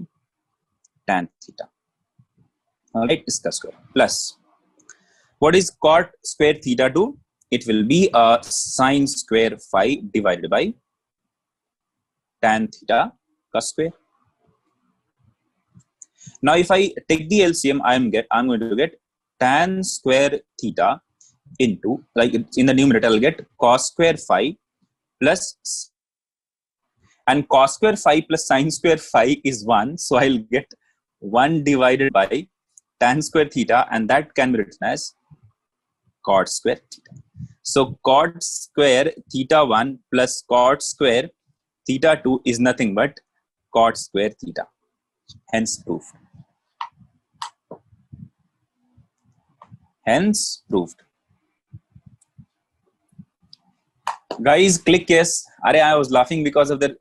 Speaker 1: tan theta. All right, iska square plus what is cot square theta 2? It will be sin square phi divided by tan theta ka square. Now if I take the LCM, I'm going to get tan square theta into, like in the numerator I'll get cos square phi plus, and cos square phi plus sin square phi is 1, so I'll get 1 divided by tan square theta, and that can be written as cot square theta. So cot square theta 1 plus cot square theta 2 is nothing but cot square theta. Hence proved. Hence proved. Guys, click yes. अरे I was laughing because of the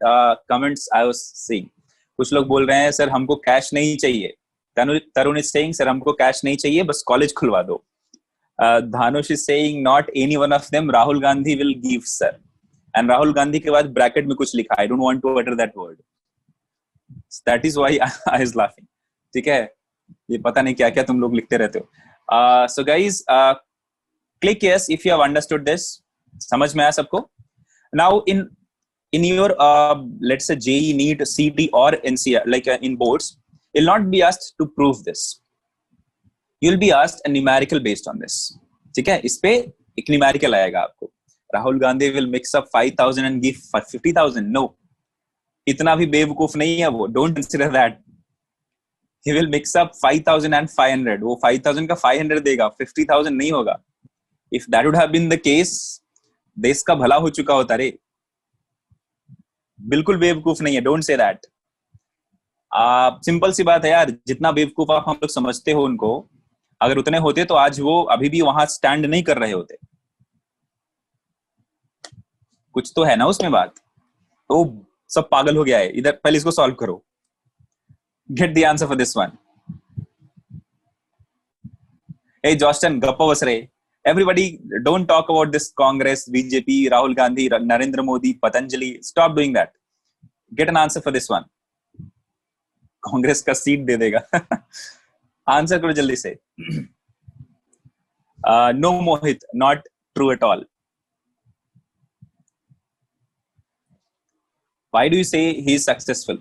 Speaker 1: comments I was seeing. कुछ लोग बोल रहे हैं sir हमको cash नहीं चाहिए. तरुण is saying sir हमको कैश नहीं चाहिए, बस कॉलेज खुलवा दो. Dhanush is saying not any one of them. Rahul Gandhi will give sir. And Rahul Gandhi के बाद ब्रैकेट में कुछ लिखा. I don't want to utter that word. So that is why I was laughing. ठीक है? ये पता नहीं क्या क्या तुम लोग लिखते रहते हो. So guys, click yes if you have understood this. समझ में आया सबको? Now in your let's say JEE, NEET, CT or NCR, like in boards, you'll not be asked to prove this. You'll be asked a numerical based on this. ठीक है? इस पे एक numerical आएगा आपको. Rahul Gandhi will mix up 5,000 and give 50,000. No, इतना भी बेवकूफ नहीं है वो. Don't consider that. He will mix up 5,000 and 500. वो 5,000 का 500 देगा, 50,000 नहीं होगा. If that would have been the case, देश का भला हो चुका होता रे. बिल्कुल बेवकूफ नहीं है. Don't say that. सिंपल सी बात है यार. जितना बेवकूफ आप हम लोग समझते हो उनको, अगर उतने होते तो आज वो अभी भी वहां स्टैंड नहीं कर रहे होते. कुछ तो है ना उसमें बात. तो सब पागल हो गया है. इधर पहले इसको सॉल्व करो. Get the answer for this one. Hey Joston, gappa vasre. Everybody, don't talk about this Congress, BJP, Rahul Gandhi, Narendra Modi, Patanjali. Stop doing that. Get an answer for this one. Congress का seat दे देगा. Answer करो जल्दी से. No Mohit, not true at all. Why do you say he is successful?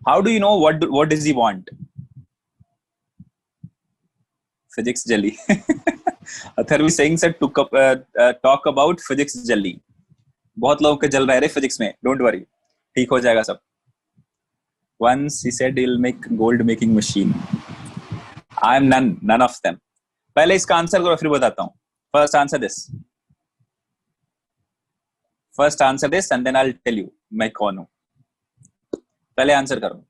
Speaker 1: How do you know what does he want? Physics jelly. Atharvi saying sir to talk about physics jelly. बहुत लोगों का जल रहा है रे physics में. Don't worry. ठीक हो जाएगा सब. Once he said he'll make gold making machine. I am none of them. पहले इसका आंसर करो फिर बताता हूँ. First answer this. First answer this and then I'll tell you मैं कौन हूँ. पहले आंसर करो.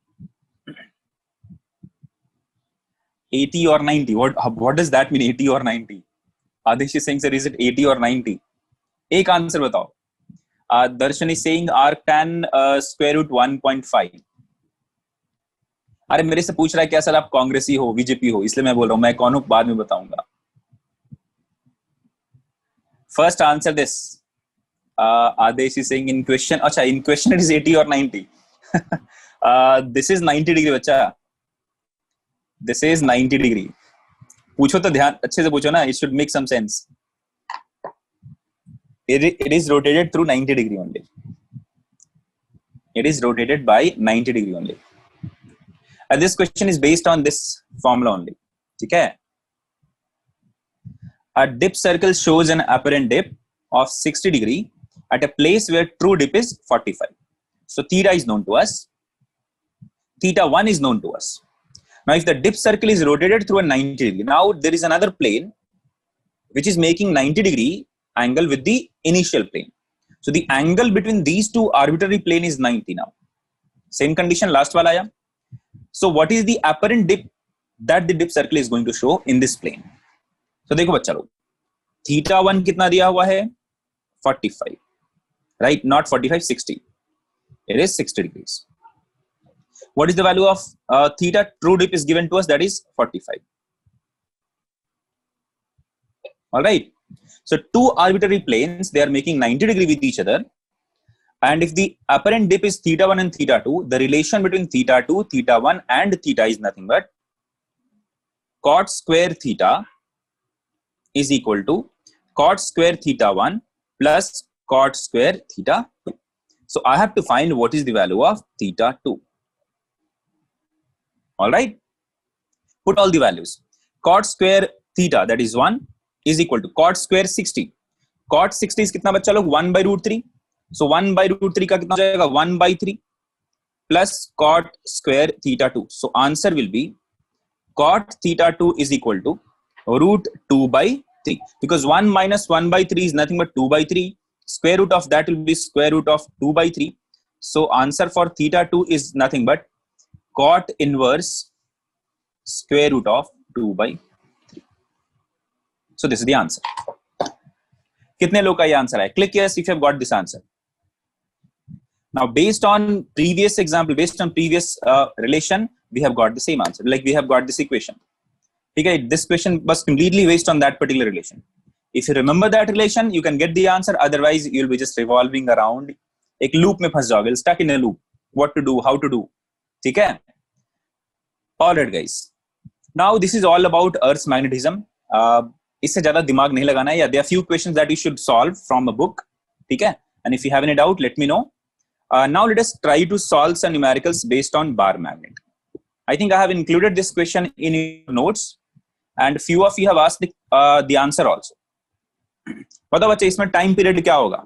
Speaker 1: 80 or 90. What does that mean? 80 or 90? Adesh is saying, sir, is it 80 or 90? एक आंसर बताओ. Darshan is saying arctan square root 1.5. अरे मेरे से पूछ रहा है क्या सर आप कांग्रेसी हो, बीजेपी हो, इसलिए मैं बोल रहा हूँ. मैं कौन हूँ बाद में बताऊंगा. First answer this. Adesh is saying in question. अच्छा, in question it is 80 or 90. This is 90 degree बच्चा. This is 90 degree. पूछो तो ध्यान अच्छे से पूछो ना. It should make some sense. It is rotated through 90 degree only. It is rotated by 90 degree only. And this question is based on this formula only. ठीक है? A dip circle shows an apparent dip of 60 degree at a place where true dip is 45. So theta is known to us. Theta 1 is known to us. Now if the dip circle is rotated through a 90 degree, now there is another plane which is making 90 degree angle with the initial plane. So the angle between these two arbitrary plane is 90 now. Same condition last wala aaya. So what is the apparent dip that the dip circle is going to show in this plane? So देखो बच्चा लोग, theta 1 कितना दिया हुआ है? 45, right? Not 45, 60. It is 60 degrees. What is the value of theta? True dip is given to us, that is 45. All right. So two arbitrary planes, they are making 90 degree with each other. And if the apparent dip is theta 1 and theta 2, the relation between theta 2, theta 1 and theta is nothing but cot square theta is equal to cot square theta 1 plus cot square theta 2. So I have to find what is the value of theta 2. All right. Put all the values. Cot square theta, that is 1, is equal to cot square 60. Cot 60 is कितना बच्चा लोग? 1 by root 3. So 1 by root 3 का कितना हो जाएगा? 1 by 3 plus cot square theta 2. So answer will be cot theta 2 is equal to root 2 by 3, because 1 minus 1 by 3 is nothing but 2 by 3. Square root of that will be square root of 2 by 3. So answer for theta 2 is nothing but cot inverse square root of 2 by 3. So this is the answer. कितने लोग का ये answer है? Click yes if you have got this answer. Now based on previous example, based on previous relation, we have got the same answer. Like we have got this equation. Okay, this question was completely based on that particular relation. If you remember that relation, you can get the answer. Otherwise, you'll be just revolving around. एक loop में फंस जाओगे. Stuck in a loop. What to do? How to do? ठीक है? Alright, guys. Now this is all about Earth's magnetism. इससे ज़्यादा दिमाग नहीं लगाना है. Yeah, there are few questions that you should solve from a book. ठीक है? And if you have any doubt, let me know. Now let us try to solve some numericals based on bar magnet. I think I have included this question in your notes, and few of you have asked the answer also. बताओ बच्चे इसमें time period क्या होगा?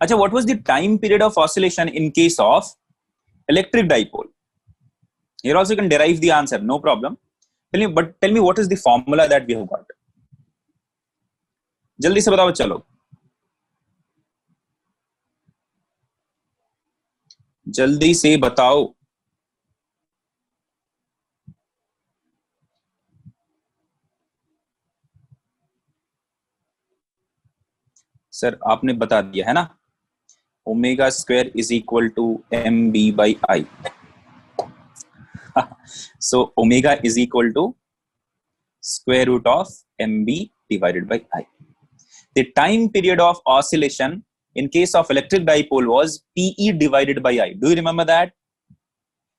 Speaker 1: अच्छा, what was the time period of oscillation in case of electric dipole? Here also you can derive the answer, no problem. Tell me what is the formula that we have got? जल्दी से बताओ बच्चा लोग. जल्दी से बताओ. Sir आपने बता दिया है ना. Omega square is equal to m B by I. So omega is equal to square root of mb divided by I. The time period of oscillation in case of electric dipole was Pe divided by I. Do you remember that?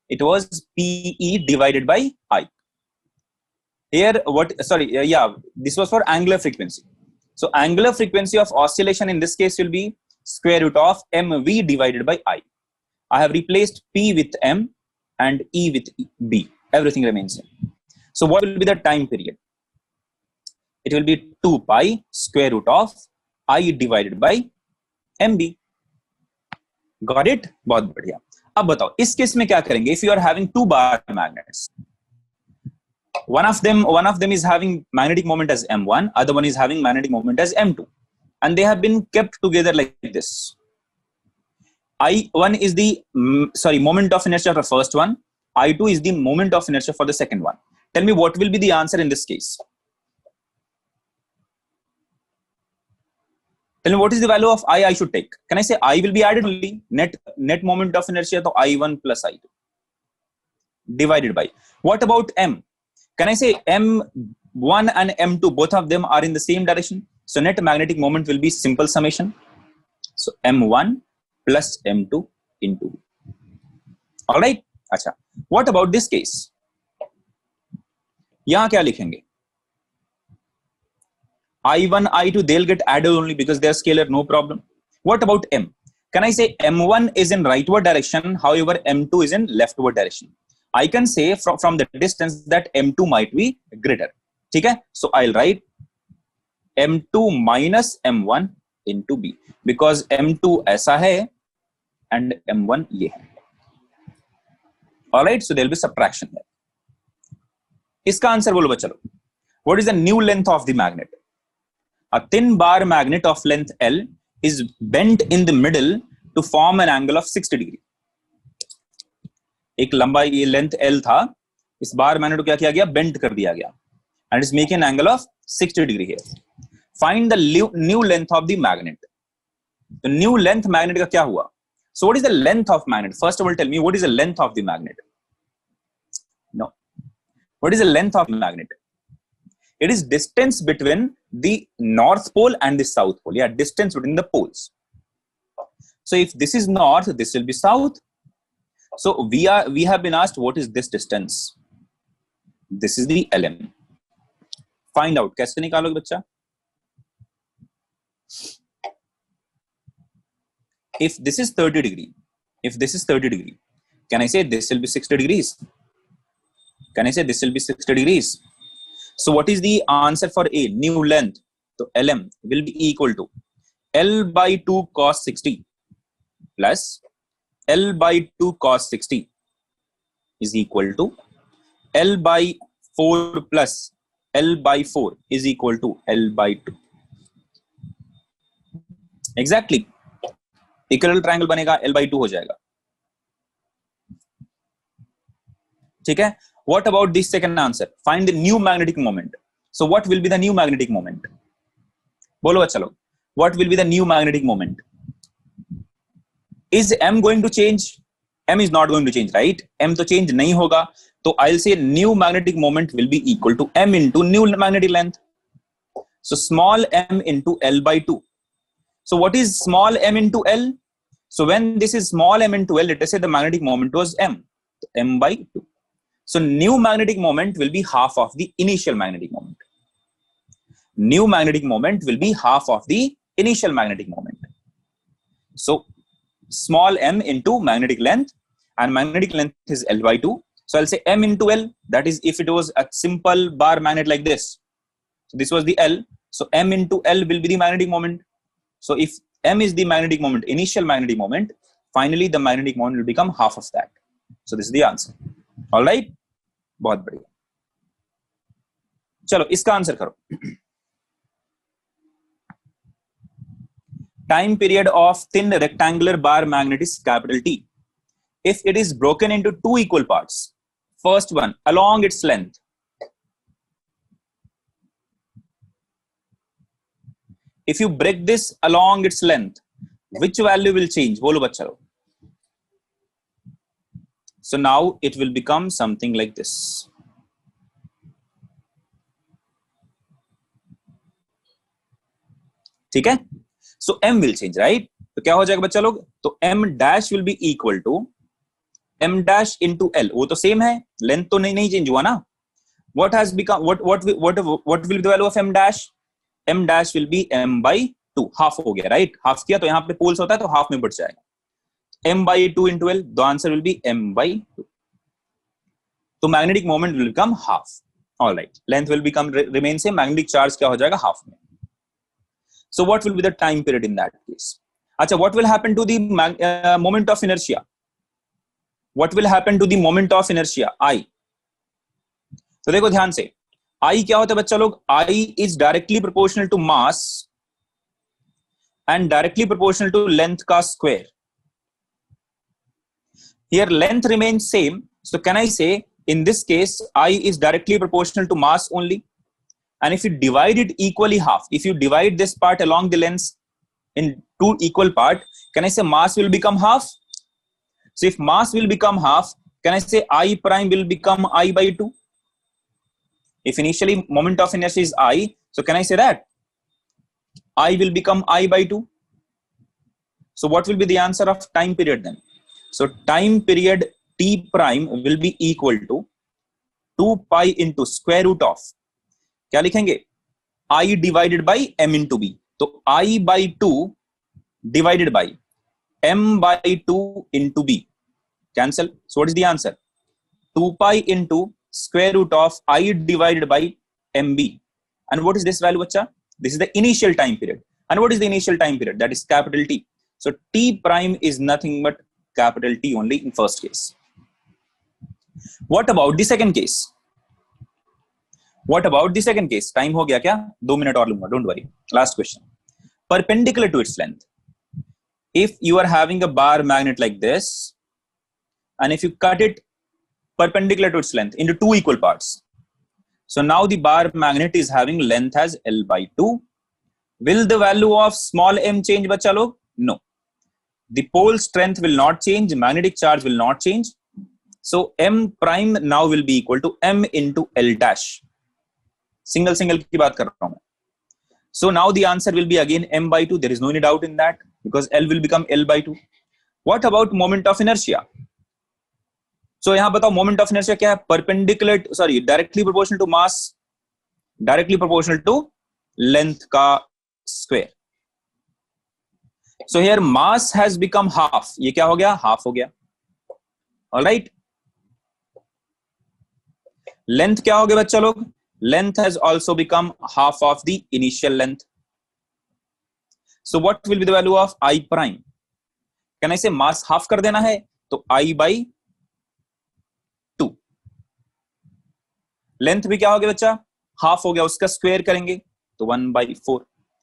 Speaker 1: It was Pe divided by I. Here this was for angular frequency. So angular frequency of oscillation in this case will be square root of mv divided by I. I have replaced P with m and E with B. Everything remains same. So what will be the time period? It will be 2 pi square root of I divided by MB. Got it? बहुत बढ़िया. अब बताओ इस case में क्या करेंगे? If you are having two bar magnets, one of them is having magnetic moment as M1, other one is having magnetic moment as M2, and they have been kept together like this. I1 is the moment of inertia for the first one. I2 is the moment of inertia for the second one. Tell me what will be the answer in this case. Tell me what is the value of I should take. Can I say I will be added only? Net moment of inertia to I1 plus I2 divided by. What about M? Can I say M1 and M2, both of them are in the same direction? So net magnetic moment will be simple summation. So M1 plus M2 into. All right. Acha. What about this case? यहां क्या लिखेंगे? I1, I2, they'll get added only because they are scalar, no problem. What about M? Can I say M1 is in rightward direction, however M2 is in leftward direction? I can say from the distance that M2 might be greater. ठीक है? So I'll write M2 minus M1 into B because M2 ऐसा है and M1 ये है. Alright, so there'll be subtraction there. इसका answer बोलो बच्चों. What is the new length of the magnet? A thin bar magnet of length L is bent in the middle to form an angle of 60 degree. एक लंबा ये length L था, इस bar magnet को क्या किया गया? बेंट कर दिया गया, and it's making an angle of 60 degree here. Find the new length of the magnet. The new length magnet का क्या हुआ? So what is the length of magnet? First of all, tell me what is the length of the magnet? No. What is the length of the magnet? It is distance between the north pole and the south pole. Yeah, distance between the poles. So if this is north, this will be south. So we have been asked what is this distance? This is the LM. Find out. कैसे निकालोगे बच्चा? If this is 30 degree, can I say this will be 60 degrees? Can I say this will be 60 degrees? So what is the answer for A? New length. So LM will be equal to L by 2 cos 60 plus L by 2 cos 60 is equal to L by 4 plus L by 4 is equal to L by 2. Exactly. Equilateral triangle बनेगा, L by 2 हो जाएगा. ठीक है? What about this second answer? Find the new magnetic moment. So what will be the new magnetic moment? बोलो बच्चा लोग. What will be the new magnetic moment? Is M going to change? M is not going to change, right? M तो change नहीं होगा. तो I'll say new magnetic moment will be equal to M into new magnetic length. So small m into L by 2. So what is small m into L? So when this is small m into L, let us say the magnetic moment was M. So M by 2. So new magnetic moment will be half of the initial magnetic moment. New magnetic moment will be half of the initial magnetic moment. So small m into magnetic length, and magnetic length is L by 2. So I'll say m into L. That is if it was a simple bar magnet like this. So this was the L. So m into L will be the magnetic moment. So if m is the magnetic moment, initial magnetic moment, finally the magnetic moment will become half of that. So this is the answer. All right? बहुत बढ़िया. चलो इसका answer करो. Time period of thin rectangular bar magnet is capital T. If it is broken into two equal parts, first one along its length, if you break this along its length, which value will change? बोलो बच्चा लोग. So now it will become something like this. ठीक है? So M will change, right? तो क्या हो जाएगा बच्चा लोग? तो M dash will be equal to M dash into L. वो तो सेम है, लेंथ तो नहीं चेंज हुआ ना. What has become what will be the value of M dash? M dash will be M by 2. Half हो गया, right? Half किया तो यहाँ पे पोल्स होता है तो हाफ में बढ़ जाएगा. M by 2 into L. The answer will be M by 2. तो magnetic moment will become half. All right. Length will become remain same. Magnetic charge क्या हो जाएगा? Half में. So what will be the time period in that case? अच्छा, what will happen to the moment of inertia? What will happen to the moment of inertia? I. तो देखो ध्यान से. I क्या होता है बच्चा लोग? I is directly proportional to mass and directly proportional to length का square. Here length remains same. So can I say in this case I is directly proportional to mass only, and if you divide it equally half, if you divide this part along the length in two equal part, can I say mass will become half? So if mass will become half, can I say I prime will become I by 2? If initially moment of inertia is I, so can I say that I will become I by 2? So what will be the answer of time period then? So time period T prime will be equal to 2 pi into square root of, क्या लिखेंगे, I divided by m into b. तो I by 2 divided by m by 2 into b, cancel. So what is the answer, 2 pi into square root of I divided by mb. And what is this value, bacha? This is the initial time period. And what is the initial time period? That is capital T. So T prime is nothing but capital T only in first case. What about the second case? What about the second case? Time हो गया क्या? 2 minute और लूंगा, don't worry. Last question. Perpendicular to its length. If you are having a bar magnet like this, and if you cut it perpendicular to its length into two equal parts, so now the bar magnet is having length as L by 2. Will the value of small m change, bacha log? No. The pole strength will not change, magnetic charge will not change. So m prime now will be equal to m into L dash. Single की बात कर रहा हूं मैं. So now the answer will be again m by 2. There is no any doubt in that because L will become L by 2. What about moment of inertia? So यहां बताओ moment of inertia क्या है, perpendicular sorry directly proportional to mass, directly proportional to length का square. So here mass has become half, ये क्या हो गया, half हो गया. ऑलराइट, लेंथ क्या हो गया बच्चा लोग, length has also become half of the initial length. So what will be the value of I prime, can I से मास हाफ कर देना है तो आई बाई 2. लेंथ भी क्या हो गया बच्चा, हाफ हो गया, उसका स्क्वायर करेंगे तो 1 by 4.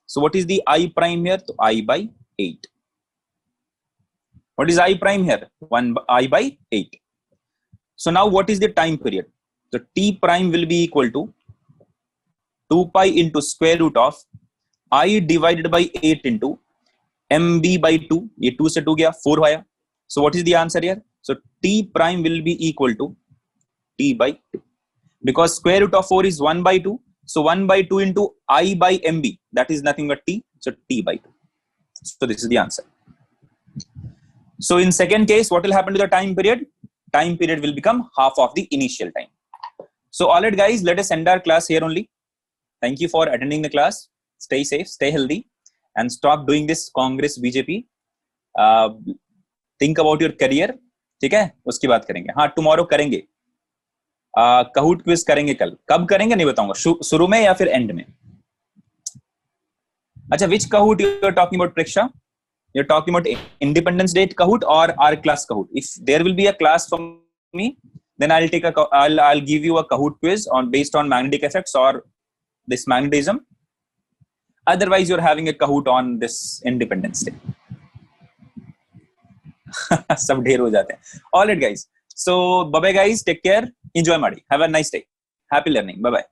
Speaker 1: So what is the I prime here, तो I by 8. What is I prime here, 1 I by 8. So now what is the time period, तो T prime will be equal to 2 pi into square root of I divided by 8 into M B by 2. ये 2 से 2 गया, 4 आया. So what is the answer here, so T prime will be equal to t by 2 because square root of 4 is 1 by 2. So 1 by 2 into I by mb, that is nothing but t. So t by 2. So this is the answer. So in second case, what will happen to the time period? Time period will become half of the initial time. So all right guys, let us end our class here only. Thank you for attending the class. Stay safe, stay healthy and stop doing this Congress BJP. Think about your career. ठीक है, उसकी बात करेंगे. हाँ, tomorrow करेंगे. कहूट quiz करेंगे कल, कब करेंगे नहीं बताऊंगा, शुरू में या फिर एंड में. अच्छा, which Kahoot you are talking about Preksha, you are talking about Independence Day Kahoot और our class Kahoot. If there will be a class from me, then I'll give you a Kahoot quiz on based on magnetic effects or this magnetism. Otherwise you're having a Kahoot on this Independence Day. सब ढेर हो जाते हैं. All right guys, so bye bye guys, take care, enjoy Madi, have a nice day, happy learning, bye bye.